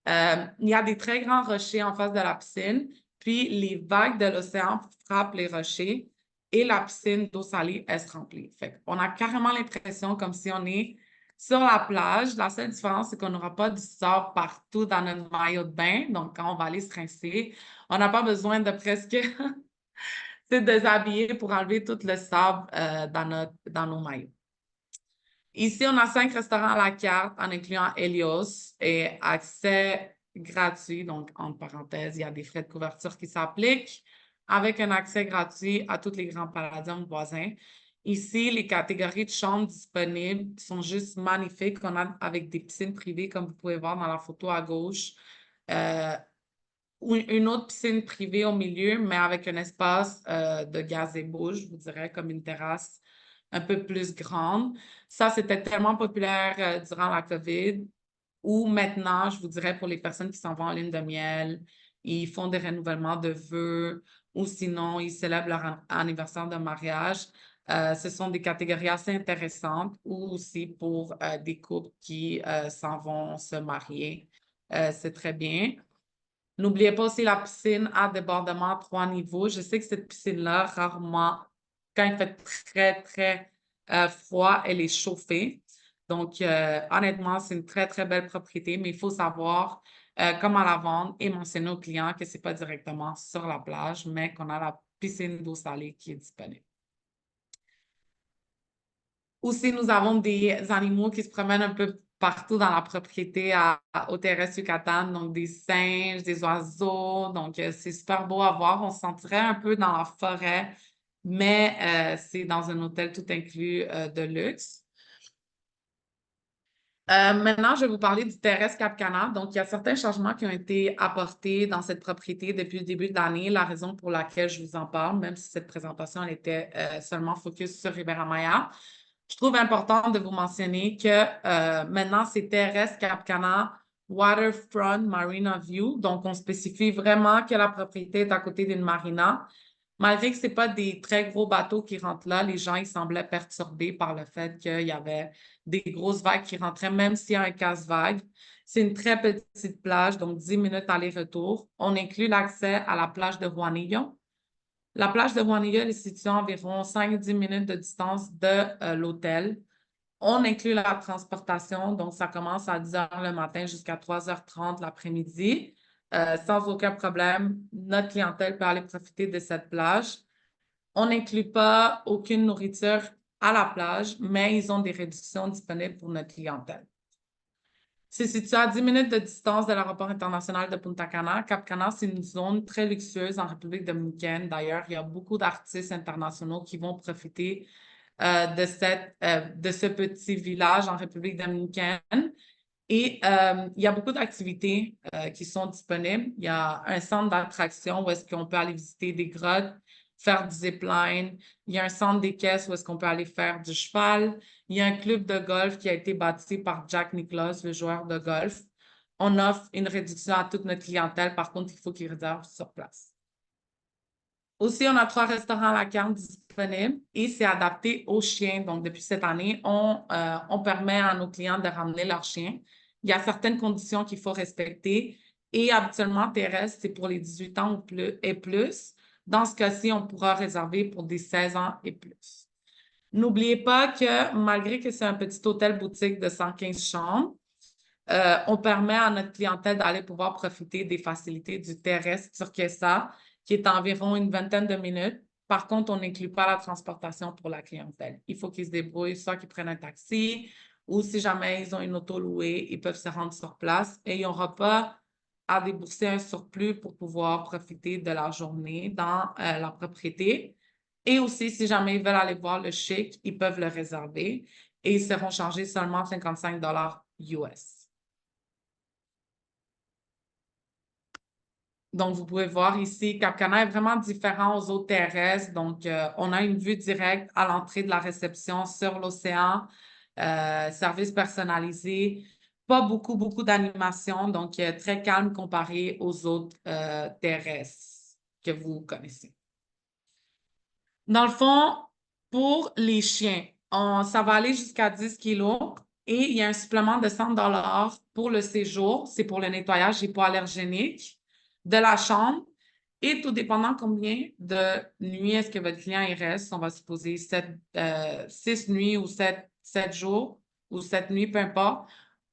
Il y a des très grands rochers en face de la piscine, puis les vagues de l'océan frappent les rochers et la piscine d'eau salée, elle se remplit. Fait on a carrément l'impression comme si on est sur la plage. La seule différence, c'est qu'on n'aura pas du sable partout dans notre maillot de bain. Donc, quand on va aller se rincer, on n'a pas besoin de presque se déshabiller pour enlever tout le sable dans nos maillots. Ici, on a 5 restaurants à la carte en incluant Helios et accès gratuit. Donc, entre parenthèses, il y a des frais de couverture qui s'appliquent avec un accès gratuit à tous les grands palladiums voisins. Ici, les catégories de chambres disponibles sont juste magnifiques. On a avec des piscines privées, comme vous pouvez voir dans la photo à gauche. Une autre piscine privée au milieu, mais avec un espace de gazebo, je vous dirais, comme une terrasse un peu plus grande. Ça, c'était tellement populaire durant la COVID, ou maintenant, je vous dirais, pour les personnes qui s'en vont en lune de miel, ils font des renouvellements de vœux, ou sinon, ils célèbrent leur anniversaire de mariage. Ce sont des catégories assez intéressantes, ou aussi pour des couples qui s'en vont se marier. C'est très bien. N'oubliez pas aussi la piscine à débordement à 3 niveaux. Je sais que cette piscine-là, rarement, quand il fait très, très froid, elle est chauffée. Donc, honnêtement, c'est une très, très belle propriété, mais il faut savoir comment la vendre et mentionner aux clients que ce n'est pas directement sur la plage, mais qu'on a la piscine d'eau salée qui est disponible. Aussi, nous avons des animaux qui se promènent un peu partout dans la propriété au Terres Yucatan, donc des singes, des oiseaux, donc c'est super beau à voir. On se sentirait un peu dans la forêt, mais c'est dans un hôtel tout inclus de luxe. Maintenant, je vais vous parler du Terrace Cap Cana. Donc, il y a certains changements qui ont été apportés dans cette propriété depuis le début de l'année, la raison pour laquelle je vous en parle, même si cette présentation elle était seulement focus sur Riviera Maya. Je trouve important de vous mentionner que maintenant, c'est Terrace Cap Cana Waterfront Marina View. Donc, on spécifie vraiment que la propriété est à côté d'une marina. Malgré que ce n'est pas des très gros bateaux qui rentrent là, les gens ils semblaient perturbés par le fait qu'il y avait des grosses vagues qui rentraient, même s'il y a un casse-vague. C'est une très petite plage, donc 10 minutes aller-retour. On inclut l'accès à la plage de Juanillo. La plage de Juanillo est située à environ 5-10 minutes de distance de l'hôtel. On inclut la transportation, donc ça commence à 10 heures le matin jusqu'à 3h30 l'après-midi. Sans aucun problème, notre clientèle peut aller profiter de cette plage. On n'inclut pas aucune nourriture à la plage, mais ils ont des réductions disponibles pour notre clientèle. C'est situé à 10 minutes de distance de l'aéroport international de Punta Cana. Cap Cana, c'est une zone très luxueuse en République dominicaine. D'ailleurs, il y a beaucoup d'artistes internationaux qui vont profiter de ce petit village en République dominicaine. Et il y a beaucoup d'activités qui sont disponibles. Il y a un centre d'attraction où est-ce qu'on peut aller visiter des grottes, faire du zipline. Il y a un centre des caisses où est-ce qu'on peut aller faire du cheval. Il y a un club de golf qui a été bâti par Jack Nicklaus, le joueur de golf. On offre une réduction à toute notre clientèle. Par contre, il faut qu'ils réservent sur place. Aussi, on a 3 restaurants à la carte disponibles et c'est adapté aux chiens. Donc, depuis cette année, on permet à nos clients de ramener leurs chiens. Il y a certaines conditions qu'il faut respecter et habituellement, terrestre, c'est pour les 18 ans et plus. Dans ce cas-ci, on pourra réserver pour des 16 ans et plus. N'oubliez pas que malgré que c'est un petit hôtel boutique de 115 chambres, on permet à notre clientèle d'aller pouvoir profiter des facilités du terrestre Turquesa, qui est à environ une vingtaine de minutes. Par contre, on n'inclut pas la transportation pour la clientèle. Il faut qu'ils se débrouillent, soit qu'ils prennent un taxi, ou si jamais ils ont une auto louée, ils peuvent se rendre sur place et il n'y aura pas à débourser un surplus pour pouvoir profiter de la journée dans la propriété. Et aussi, si jamais ils veulent aller voir le chic, ils peuvent le réserver et ils seront chargés seulement 55 US. Donc, vous pouvez voir ici, Cap Cana est vraiment différent aux autres terrestres. Donc, on a une vue directe à l'entrée de la réception sur l'océan, service personnalisé, pas beaucoup d'animation, donc très calme comparé aux autres terrestres que vous connaissez. Dans le fond, pour les chiens, ça va aller jusqu'à 10 kilos et il y a un supplément de 100 pour le séjour. C'est pour le nettoyage hypoallergénique de la chambre. Et tout dépendant combien de nuits est-ce que votre client y reste, on va supposer 6 nuits ou 7 jours ou 7 nuits, peu importe,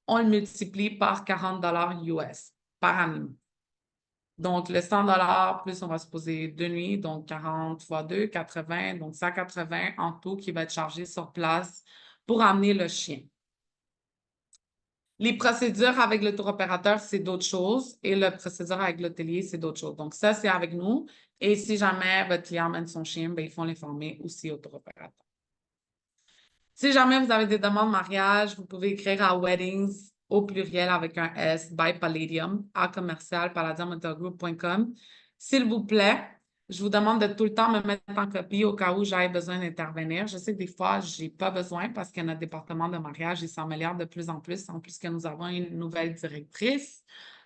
on le multiplie par 40 US par animal. Donc, le 100 plus on va supposer 2 nuits, donc 40 fois 2, 80, donc 180 en tout qui va être chargé sur place pour amener le chien. Les procédures avec le tour opérateur, c'est d'autres choses et le procédure avec l'hôtelier, c'est d'autres choses. Donc, ça, c'est avec nous. Et si jamais votre client amène son chien, bien, ils font l'informer aussi au tour opérateur. Si jamais vous avez des demandes de mariage, vous pouvez écrire à weddings au pluriel avec un S by Palladium à commercial.palladiumhotelgroup.com. S'il vous plaît, je vous demande de tout le temps me mettre en copie au cas où j'aille besoin d'intervenir. Je sais que des fois, je n'ai pas besoin parce que notre département de mariage, il s'améliore de plus en plus que nous avons une nouvelle directrice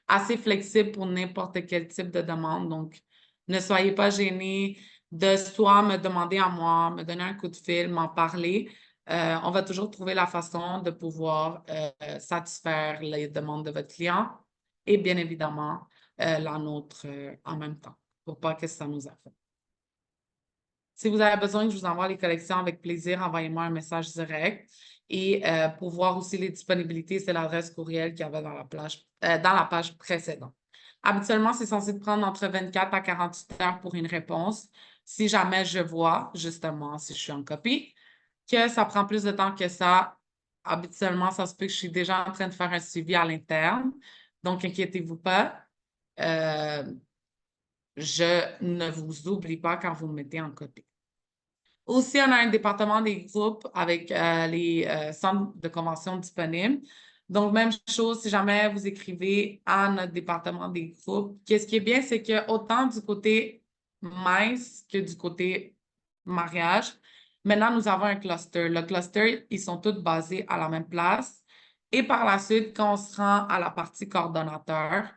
assez flexible pour n'importe quel type de demande. Donc, ne soyez pas gênés de soit me demander à moi, me donner un coup de fil, m'en parler. On va toujours trouver la façon de pouvoir satisfaire les demandes de votre client et bien évidemment la nôtre en même temps pour pas que ça nous affecte. Si vous avez besoin que je vous envoie les collections avec plaisir, envoyez-moi un message direct. Et pour voir aussi les disponibilités, c'est l'adresse courriel qu'il y avait dans la page précédente. Habituellement, c'est censé prendre entre 24 à 48 heures pour une réponse. Si jamais je vois, justement, si je suis en copie, que ça prend plus de temps que ça, habituellement, ça se peut que je suis déjà en train de faire un suivi à l'interne. Donc, inquiétez-vous pas. Je ne vous oublie pas quand vous me mettez en copie. Aussi, on a un département des groupes avec les centres de convention disponibles. Donc, même chose, si jamais vous écrivez à notre département des groupes, qu'est-ce qui est bien, c'est que autant du côté mince que du côté mariage, maintenant, nous avons un cluster. Le cluster, ils sont tous basés à la même place. Et par la suite, quand on se rend à la partie coordonnateur,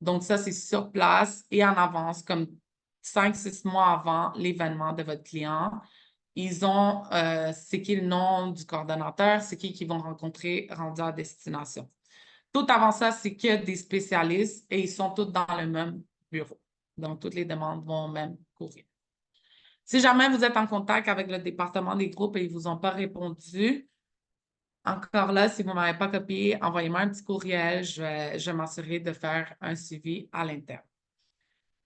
donc ça, c'est sur place et en avance, comme 5-6 mois avant l'événement de votre client. Ils ont, c'est qui le nom du coordonnateur, c'est qui vont rencontrer rendu à destination. Tout avant ça, c'est que des spécialistes et ils sont tous dans le même bureau. Donc, toutes les demandes vont au même courrier. Si jamais vous êtes en contact avec le département des groupes et ils ne vous ont pas répondu, encore là, si vous ne m'avez pas copié, envoyez-moi un petit courriel. Je vais m'assurer de faire un suivi à l'interne.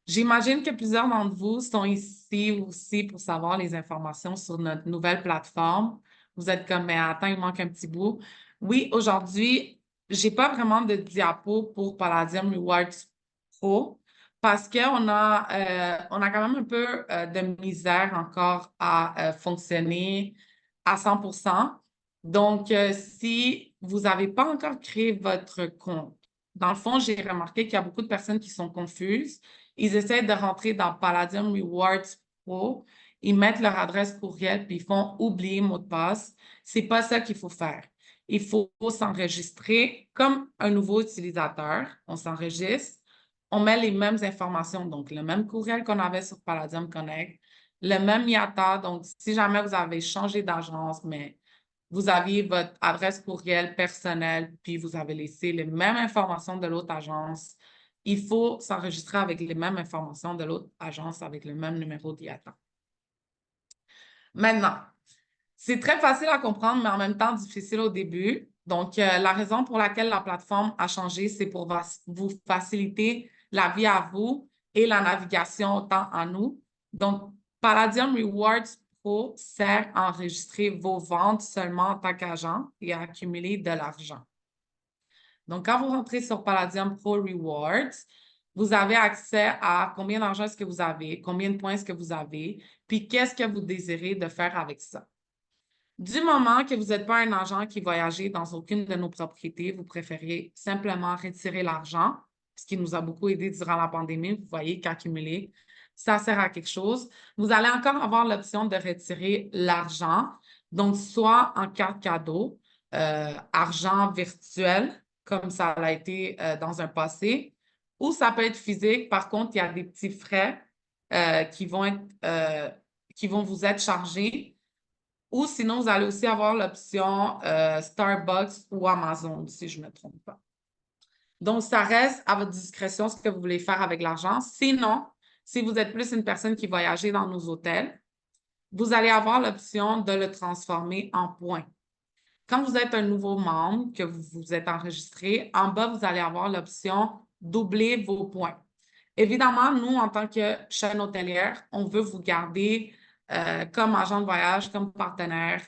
J'imagine que plusieurs d'entre vous sont ici aussi pour savoir les informations sur notre nouvelle plateforme. Vous êtes comme, mais attends, il manque un petit bout. Oui, aujourd'hui, je n'ai pas vraiment de diapo pour Palladium Rewards Pro parce qu'on on a quand même un peu de misère encore à fonctionner à 100%. Donc, si vous n'avez pas encore créé votre compte, dans le fond, j'ai remarqué qu'il y a beaucoup de personnes qui sont confuses. Ils essaient de rentrer dans Palladium Rewards Pro, ils mettent leur adresse courriel, puis ils font oublier mot de passe. C'est pas ça qu'il faut faire. Il faut s'enregistrer comme un nouveau utilisateur. On s'enregistre, on met les mêmes informations, donc le même courriel qu'on avait sur Palladium Connect, le même IATA. Donc, si jamais vous avez changé d'agence, mais vous aviez votre adresse courriel personnelle, puis vous avez laissé les mêmes informations de l'autre agence, il faut s'enregistrer avec les mêmes informations de l'autre agence avec le même numéro d'IATA. Maintenant, c'est très facile à comprendre, mais en même temps difficile au début. Donc, la raison pour laquelle la plateforme a changé, c'est pour vous faciliter la vie à vous et la navigation autant à nous. Donc, Palladium Rewards Pro sert à enregistrer vos ventes seulement en tant qu'agent et à accumuler de l'argent. Donc, quand vous rentrez sur Palladium Pro Rewards, vous avez accès à combien d'argent est-ce que vous avez, combien de points est-ce que vous avez, puis qu'est-ce que vous désirez de faire avec ça. Du moment que vous n'êtes pas un agent qui voyage dans aucune de nos propriétés, vous préférez simplement retirer l'argent, ce qui nous a beaucoup aidé durant la pandémie. Vous voyez qu'accumuler, ça sert à quelque chose. Vous allez encore avoir l'option de retirer l'argent, donc soit en carte cadeau, argent virtuel, comme ça a été dans un passé, ou ça peut être physique. Par contre, il y a des petits frais qui vont vous être chargés. Ou sinon, vous allez aussi avoir l'option Starbucks ou Amazon, si je ne me trompe pas. Donc, ça reste à votre discrétion ce que vous voulez faire avec l'argent. Sinon, si vous êtes plus une personne qui voyage dans nos hôtels, vous allez avoir l'option de le transformer en points. Quand vous êtes un nouveau membre, que vous vous êtes enregistré, en bas, vous allez avoir l'option doubler vos points. Évidemment, nous, en tant que chaîne hôtelière, on veut vous garder comme agent de voyage, comme partenaire,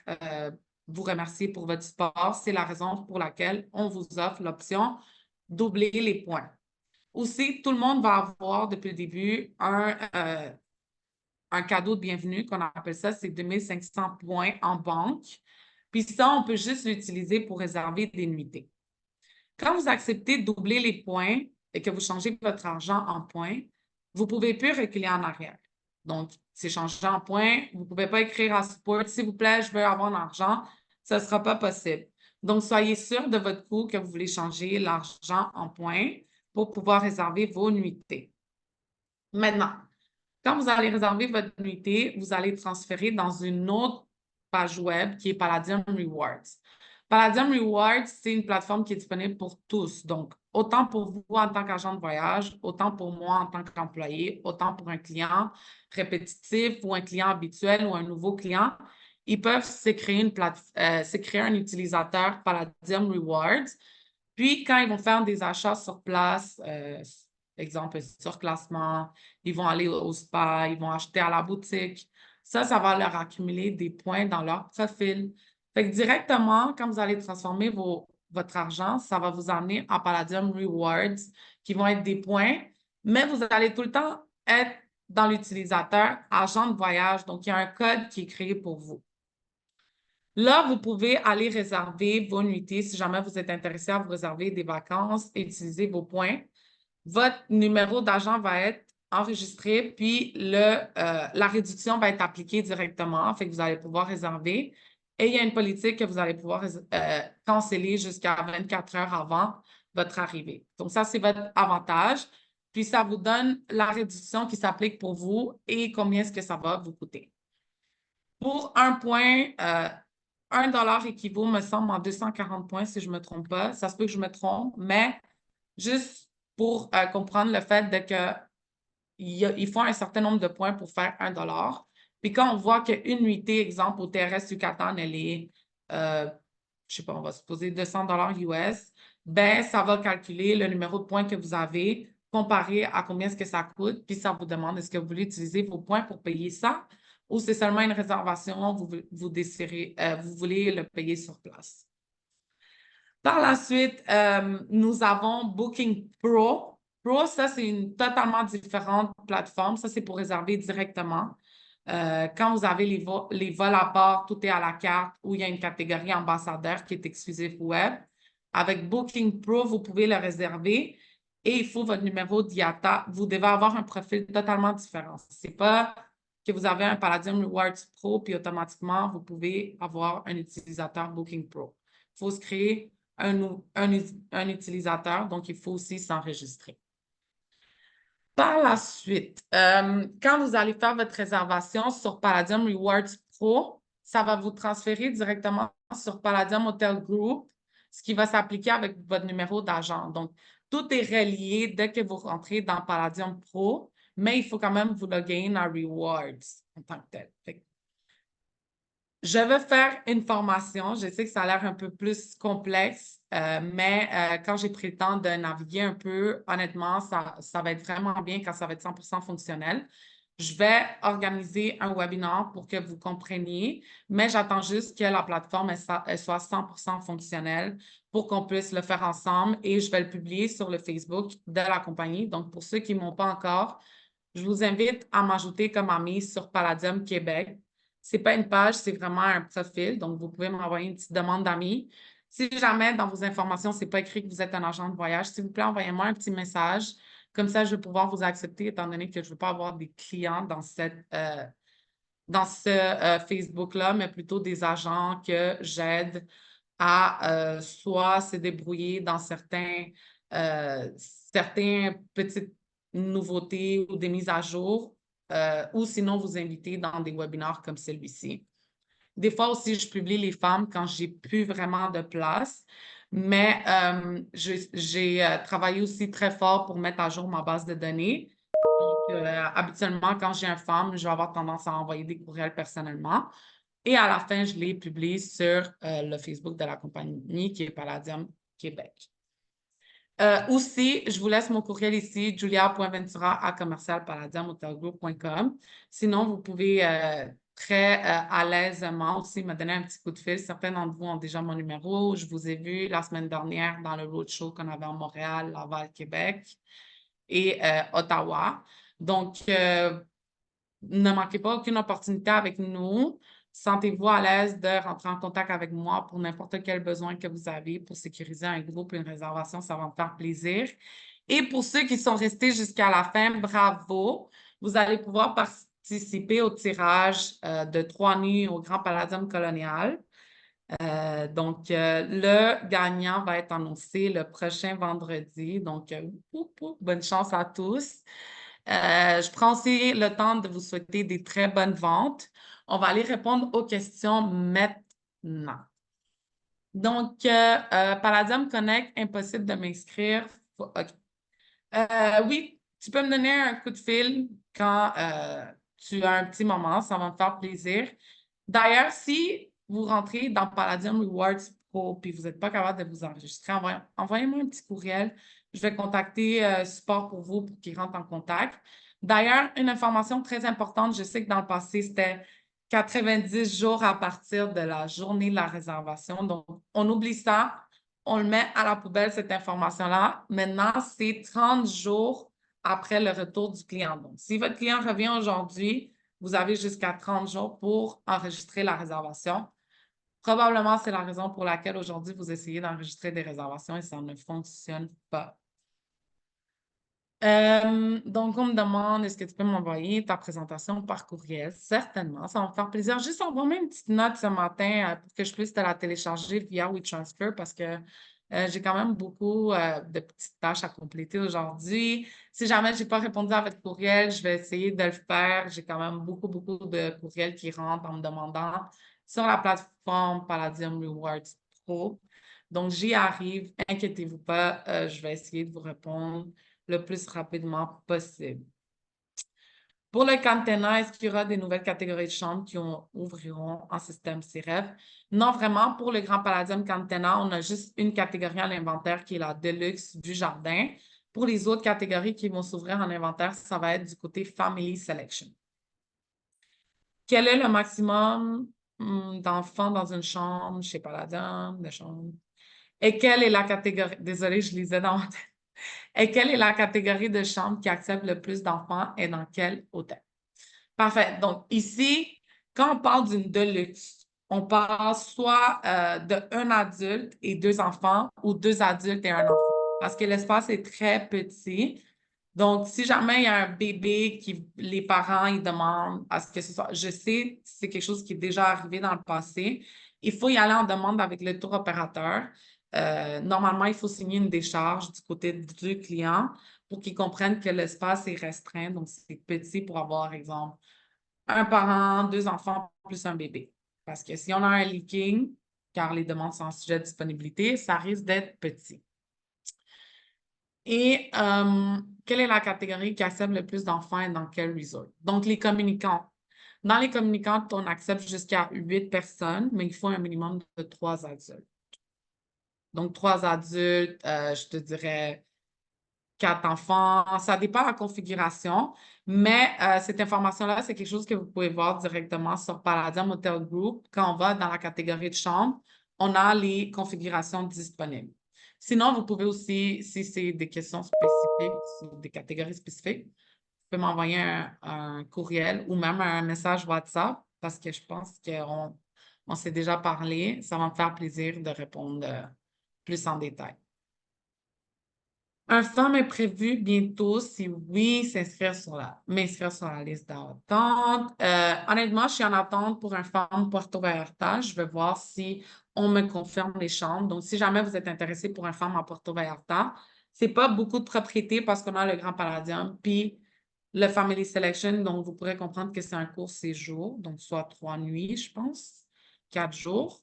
vous remercier pour votre support. C'est la raison pour laquelle on vous offre l'option doubler les points. Aussi, tout le monde va avoir depuis le début un cadeau de bienvenue qu'on appelle ça, c'est 2500 points en banque. Puis ça, on peut juste l'utiliser pour réserver des nuitées. Quand vous acceptez de doubler les points et que vous changez votre argent en points, vous ne pouvez plus reculer en arrière. Donc, c'est changé en points. Vous ne pouvez pas écrire à support, s'il vous plaît, je veux avoir l'argent. Ça ne sera pas possible. Donc, soyez sûr de votre coût que vous voulez changer l'argent en points pour pouvoir réserver vos nuitées. Maintenant, quand vous allez réserver votre nuitée, vous allez transférer dans une autre page web qui est Palladium Rewards. Palladium Rewards, c'est une plateforme qui est disponible pour tous. Donc, autant pour vous en tant qu'agent de voyage, autant pour moi en tant qu'employé, autant pour un client répétitif ou un client habituel ou un nouveau client. Ils peuvent se créer un utilisateur Palladium Rewards. Puis, quand ils vont faire des achats sur place, exemple, surclassement, ils vont aller au spa, ils vont acheter à la boutique. Ça va leur accumuler des points dans leur profil. Fait que directement, quand vous allez transformer votre argent, ça va vous amener en Palladium Rewards, qui vont être des points, mais vous allez tout le temps être dans l'utilisateur agent de voyage. Donc, il y a un code qui est créé pour vous. Là, vous pouvez aller réserver vos nuitées si jamais vous êtes intéressé à vous réserver des vacances et utiliser vos points. Votre numéro d'agent va être enregistré, puis la réduction va être appliquée directement, fait que vous allez pouvoir réserver. Et il y a une politique que vous allez pouvoir canceller jusqu'à 24 heures avant votre arrivée. Donc, ça, c'est votre avantage. Puis, ça vous donne la réduction qui s'applique pour vous et combien est-ce que ça va vous coûter. Pour un point, $1 équivaut, me semble, en 240 points, si je ne me trompe pas. Ça se peut que je me trompe, mais juste pour comprendre le fait de que il faut un certain nombre de points pour faire $1. Puis quand on voit qu'une nuitée, exemple, au TRS Yucatan, elle est, je sais pas, on va supposer $200 US, ben ça va calculer le numéro de points que vous avez comparé à combien est-ce que ça coûte, puis ça vous demande est-ce que vous voulez utiliser vos points pour payer ça ou c'est seulement une réservation, vous désirez, vous voulez le payer sur place. Par la suite, nous avons Booking Pro. Pro, ça, c'est une totalement différente plateforme. Ça, c'est pour réserver directement. Quand vous avez les vols à bord, tout est à la carte où il y a une catégorie ambassadeur qui est exclusif web. Avec Booking Pro, vous pouvez le réserver et il faut votre numéro d'IATA. Vous devez avoir un profil totalement différent. Ce n'est pas que vous avez un Palladium Rewards Pro puis automatiquement, vous pouvez avoir un utilisateur Booking Pro. Il faut se créer un utilisateur, donc il faut aussi s'enregistrer. Par la suite, quand vous allez faire votre réservation sur Palladium Rewards Pro, ça va vous transférer directement sur Palladium Hotel Group, ce qui va s'appliquer avec votre numéro d'agent. Donc, tout est relié dès que vous rentrez dans Palladium Pro, mais il faut quand même vous loguer in à Rewards en tant que tel. Je vais faire une formation. Je sais que ça a l'air un peu plus complexe, mais quand j'ai pris le temps de naviguer un peu, honnêtement, ça va être vraiment bien quand ça va être 100% fonctionnel. Je vais organiser un webinaire pour que vous compreniez, mais j'attends juste que la plateforme elle soit 100% fonctionnelle pour qu'on puisse le faire ensemble et je vais le publier sur le Facebook de la compagnie. Donc, pour ceux qui ne m'ont pas encore, je vous invite à m'ajouter comme ami sur Palladium Québec. Ce n'est pas une page, c'est vraiment un profil. Donc, vous pouvez m'envoyer une petite demande d'amis. Si jamais dans vos informations, ce n'est pas écrit que vous êtes un agent de voyage, s'il vous plaît, envoyez-moi un petit message. Comme ça, je vais pouvoir vous accepter, étant donné que je ne veux pas avoir des clients dans ce Facebook-là, mais plutôt des agents que j'aide à soit se débrouiller dans certaines petites nouveautés ou des mises à jour, ou sinon vous inviter dans des webinaires comme celui-ci. Des fois aussi, je publie les femmes quand j'ai plus vraiment de place, mais j'ai travaillé aussi très fort pour mettre à jour ma base de données. Habituellement, quand j'ai un femme, je vais avoir tendance à envoyer des courriels personnellement. Et à la fin, je l'ai publié sur le Facebook de la compagnie qui est Palladium Québec. Aussi, je vous laisse mon courriel ici, julia.ventura@commercialpalladiumhotelgroup.com. Sinon, vous pouvez très à l'aisement aussi me donner un petit coup de fil. Certains d'entre vous ont déjà mon numéro. Je vous ai vu la semaine dernière dans le roadshow qu'on avait à Montréal, Laval, Québec et Ottawa. Donc, ne manquez pas aucune opportunité avec nous. Sentez-vous à l'aise de rentrer en contact avec moi pour n'importe quel besoin que vous avez pour sécuriser un groupe, une réservation, ça va me faire plaisir. Et pour ceux qui sont restés jusqu'à la fin, bravo! Vous allez pouvoir participer au tirage de 3 nuits au Grand Palladium Colonial. Donc, le gagnant va être annoncé le prochain vendredi. Donc, bonne chance à tous. Je prends aussi le temps de vous souhaiter des très bonnes ventes. On va aller répondre aux questions maintenant. Donc, Palladium Connect, impossible de m'inscrire. OK. Oui, tu peux me donner un coup de fil quand tu as un petit moment, ça va me faire plaisir. D'ailleurs, si vous rentrez dans Palladium Rewards Pro et vous n'êtes pas capable de vous enregistrer, envoyez-moi un petit courriel. Je vais contacter support pour vous pour qu'ils rentrent en contact. D'ailleurs, une information très importante, je sais que dans le passé, c'était 90 jours à partir de la journée de la réservation. Donc, on oublie ça, on le met à la poubelle, cette information-là. Maintenant, c'est 30 jours après le retour du client. Donc, si votre client revient aujourd'hui, vous avez jusqu'à 30 jours pour enregistrer la réservation. Probablement, c'est la raison pour laquelle aujourd'hui, vous essayez d'enregistrer des réservations et ça ne fonctionne pas. Donc, on me demande, est-ce que tu peux m'envoyer ta présentation par courriel? Certainement, ça va me faire plaisir. Juste envoie-moi une petite note ce matin pour que je puisse te la télécharger via WeTransfer parce que j'ai quand même beaucoup de petites tâches à compléter aujourd'hui. Si jamais je n'ai pas répondu à votre courriel, je vais essayer de le faire. J'ai quand même beaucoup de courriels qui rentrent en me demandant sur la plateforme Palladium Rewards Pro. Donc, j'y arrive. Inquiétez-vous pas, je vais essayer de vous répondre le plus rapidement possible. Pour le Cantena, est-ce qu'il y aura des nouvelles catégories de chambres qui ouvriront en système CREF? Non, vraiment, pour le Grand Palladium Cantena, on a juste une catégorie en inventaire qui est la Deluxe du Jardin. Pour les autres catégories qui vont s'ouvrir en inventaire, ça va être du côté Family Selection. Quel est le maximum d'enfants dans une chambre chez Palladium, de chambre? Et quelle est la catégorie? Désolée, je lisais dans ma tête. Et quelle est la catégorie de chambre qui accepte le plus d'enfants et dans quel hôtel? Parfait. Donc, ici, quand on parle d'une deluxe, on parle soit d'un adulte et 2 enfants ou 2 adultes et 1 enfant. Parce que l'espace est très petit. Donc, si jamais il y a un bébé qui les parents ils demandent à ce que ce soit, je sais, c'est quelque chose qui est déjà arrivé dans le passé. Il faut y aller en demande avec le tour opérateur. Normalement, il faut signer une décharge du côté du client pour qu'ils comprennent que l'espace est restreint. Donc, c'est petit pour avoir, par exemple, 1 parent, 2 enfants plus un bébé. Parce que si on a un leaking, car les demandes sont en sujet de disponibilité, ça risque d'être petit. Et quelle est la catégorie qui accepte le plus d'enfants et dans quel resort? Donc, les communicants. Dans les communicants, on accepte jusqu'à 8 personnes, mais il faut un minimum de 3 adultes. Donc, 3 adultes, je te dirais 4 enfants. Ça dépend de la configuration, mais cette information-là, c'est quelque chose que vous pouvez voir directement sur Palladium Hotel Group. Quand on va dans la catégorie de chambre, on a les configurations disponibles. Sinon, vous pouvez aussi, si c'est des questions spécifiques ou des catégories spécifiques, vous pouvez m'envoyer un courriel ou même un message WhatsApp parce que je pense qu'on s'est déjà parlé. Ça va me faire plaisir de répondre plus en détail. Un form est prévu bientôt. Si oui, m'inscrire sur la liste d'attente. Honnêtement, je suis en attente pour un form Puerto Vallarta. Je vais voir si on me confirme les chambres. Donc, si jamais vous êtes intéressé pour un form à Puerto Vallarta, c'est pas beaucoup de propriétés parce qu'on a le Grand Palladium puis le Family Selection. Donc, vous pourrez comprendre que c'est un court séjour, donc soit 3 nuits, je pense, 4 jours.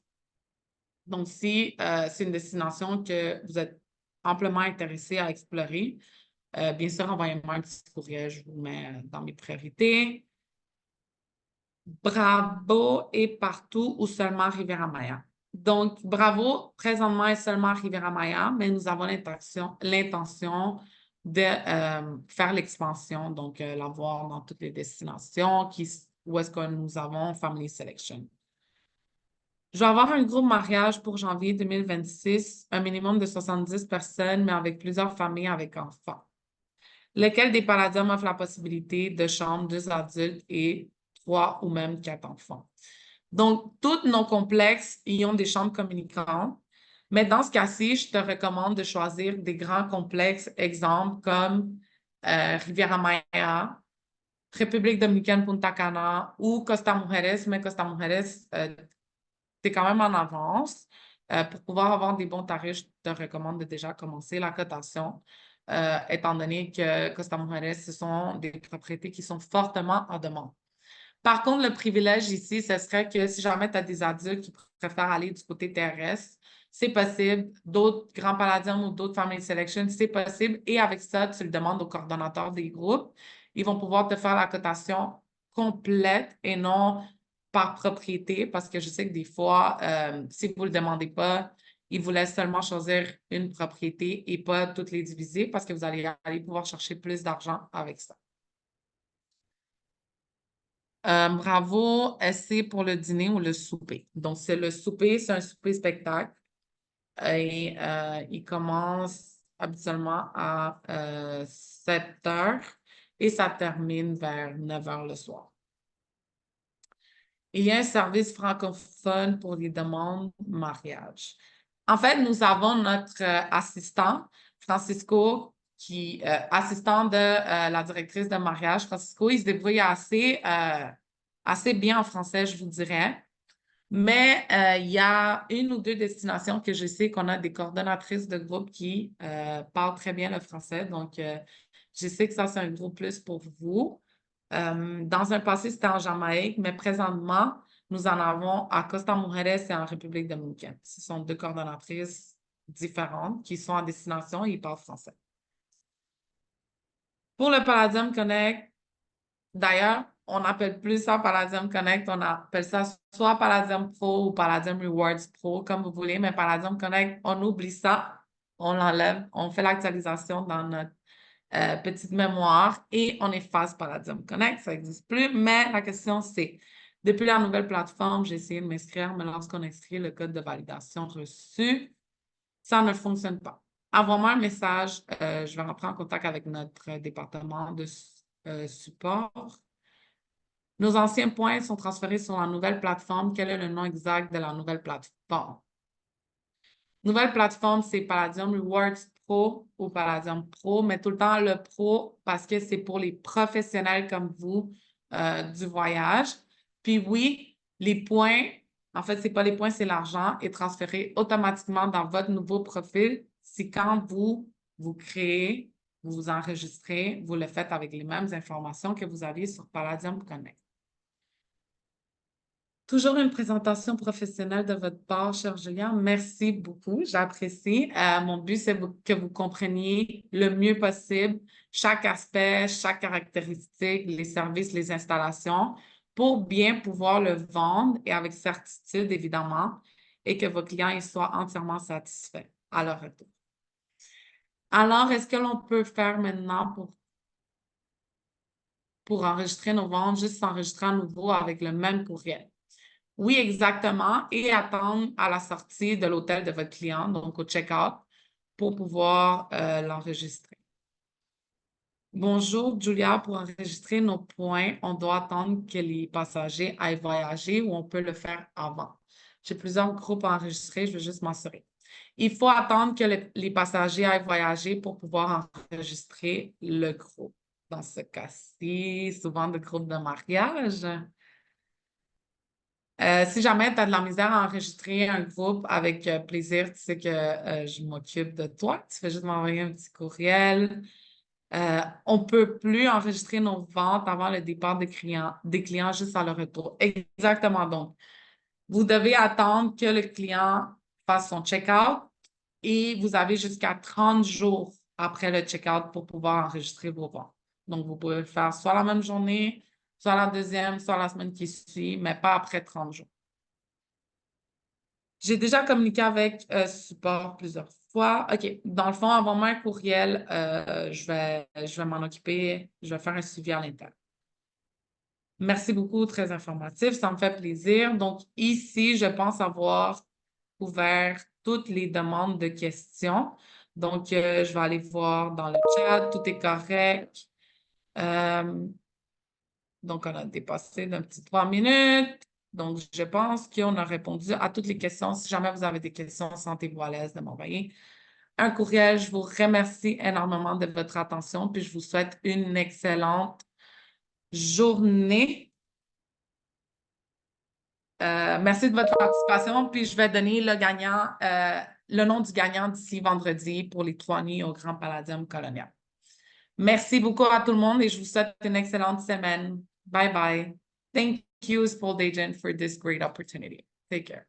Donc, si c'est une destination que vous êtes amplement intéressé à explorer, bien sûr, envoyez-moi un petit courriel, je vous mets dans mes priorités. Bravo est partout ou seulement Riviera-Maya? Donc, Bravo, présentement, est seulement Riviera-Maya, mais nous avons l'intention de faire l'expansion, donc l'avoir dans toutes les destinations où est-ce que nous avons Family Selection. Je vais avoir un groupe mariage pour janvier 2026, un minimum de 70 personnes, mais avec plusieurs familles avec enfants. Lequel des Palladiums offre la possibilité de chambres 2 adultes et 3 ou même 4 enfants? Donc, tous nos complexes y ont des chambres communicantes, mais dans ce cas-ci, je te recommande de choisir des grands complexes, exemples comme Riviera Maya, République dominicaine Punta Cana ou Costa Mujeres, mais Costa Mujeres, tu es quand même en avance. Pour pouvoir avoir des bons tarifs, je te recommande de déjà commencer la cotation, étant donné que Costa Mujeres, ce sont des propriétés qui sont fortement en demande. Par contre, le privilège ici, ce serait que si jamais tu as des adultes qui préfèrent aller du côté terrestre, c'est possible. D'autres Grands Palladium ou d'autres Family Selection, c'est possible. Et avec ça, tu le demandes au coordonnateur des groupes. Ils vont pouvoir te faire la cotation complète et non par propriété, parce que je sais que des fois, si vous ne le demandez pas, ils vous laissent seulement choisir une propriété et pas toutes les diviser parce que vous allez aller pouvoir chercher plus d'argent avec ça. Bravo, c'est pour le dîner ou le souper. Donc, c'est le souper, c'est un souper spectacle. Et il commence habituellement à 7 heures et ça termine vers 9 heures le soir. Il y a un service francophone pour les demandes mariage. En fait, nous avons notre assistant, Francisco, qui assistant de la directrice de mariage. Francisco, il se débrouille assez bien en français, je vous dirais. Mais il y a une ou deux destinations que je sais qu'on a des coordonnatrices de groupe qui parlent très bien le français. Donc, je sais que ça, c'est un gros plus pour vous. Dans un passé, c'était en Jamaïque, mais présentement, nous en avons à Costa Mujeres et en République dominicaine. Ce sont deux coordonnatrices différentes qui sont en destination et ils parlent français. Pour le Palladium Connect, d'ailleurs, on n'appelle plus ça Palladium Connect, on appelle ça soit Palladium Pro ou Palladium Rewards Pro, comme vous voulez, mais Palladium Connect, on oublie ça, on l'enlève, on fait l'actualisation dans notre petite mémoire et on efface Palladium Connect, ça n'existe plus, mais la question c'est, depuis la nouvelle plateforme, j'ai essayé de m'inscrire, mais lorsqu'on inscrit le code de validation reçu, ça ne fonctionne pas. Envoie-moi un message, je vais rentrer en contact avec notre département de support. Nos anciens points sont transférés sur la nouvelle plateforme. Quel est le nom exact de la nouvelle plateforme? Nouvelle plateforme, c'est Palladium Rewards Pro ou Palladium Pro, mais tout le temps le Pro parce que c'est pour les professionnels comme vous du voyage. Puis oui, les points, en fait, ce n'est pas les points, c'est l'argent, est transféré automatiquement dans votre nouveau profil. Si quand vous créez, vous vous enregistrez, vous le faites avec les mêmes informations que vous aviez sur Palladium Connect. Toujours une présentation professionnelle de votre part, cher Julien. Merci beaucoup, j'apprécie. Mon but, c'est que vous compreniez le mieux possible chaque aspect, chaque caractéristique, les services, les installations, pour bien pouvoir le vendre et avec certitude, évidemment, et que vos clients y soient entièrement satisfaits à leur retour. Alors, est-ce que l'on peut faire maintenant pour enregistrer nos ventes, juste s'enregistrer à nouveau avec le même courriel? Oui, exactement. Et attendre à la sortie de l'hôtel de votre client, donc au check-out, pour pouvoir l'enregistrer. Bonjour, Julia. Pour enregistrer nos points, on doit attendre que les passagers aillent voyager ou on peut le faire avant. J'ai plusieurs groupes à enregistrer, je veux juste m'assurer. Il faut attendre que les passagers aillent voyager pour pouvoir enregistrer le groupe. Dans ce cas-ci, souvent de groupes de mariage. Si jamais tu as de la misère à enregistrer un groupe avec plaisir, tu sais que je m'occupe de toi. Tu fais juste m'envoyer un petit courriel. On ne peut plus enregistrer nos ventes avant le départ des clients juste à leur retour. Exactement. Donc, vous devez attendre que le client fasse son check-out et vous avez jusqu'à 30 jours après le check-out pour pouvoir enregistrer vos ventes. Donc, vous pouvez le faire soit la même journée, soit la deuxième, soit la semaine qui suit, mais pas après 30 jours. J'ai déjà communiqué avec support plusieurs fois. OK. Dans le fond, envoie-moi un courriel. Je vais m'en occuper. Je vais faire un suivi à l'interne. Merci beaucoup. Très informatif. Ça me fait plaisir. Donc, ici, je pense avoir ouvert toutes les demandes de questions. Donc, je vais aller voir dans le chat. Tout est correct. Donc, on a dépassé d'un petit 3 minutes. Donc, je pense qu'on a répondu à toutes les questions. Si jamais vous avez des questions, sentez-vous à l'aise de m'envoyer un courriel. Je vous remercie énormément de votre attention, puis je vous souhaite une excellente journée. Merci de votre participation, puis je vais donner le nom du gagnant d'ici vendredi pour les 3 nuits au Grand Palladium Colonial. Merci beaucoup à tout le monde et je vous souhaite une excellente semaine. Bye bye. Thank you, Spoiled Agent, for this great opportunity. Take care.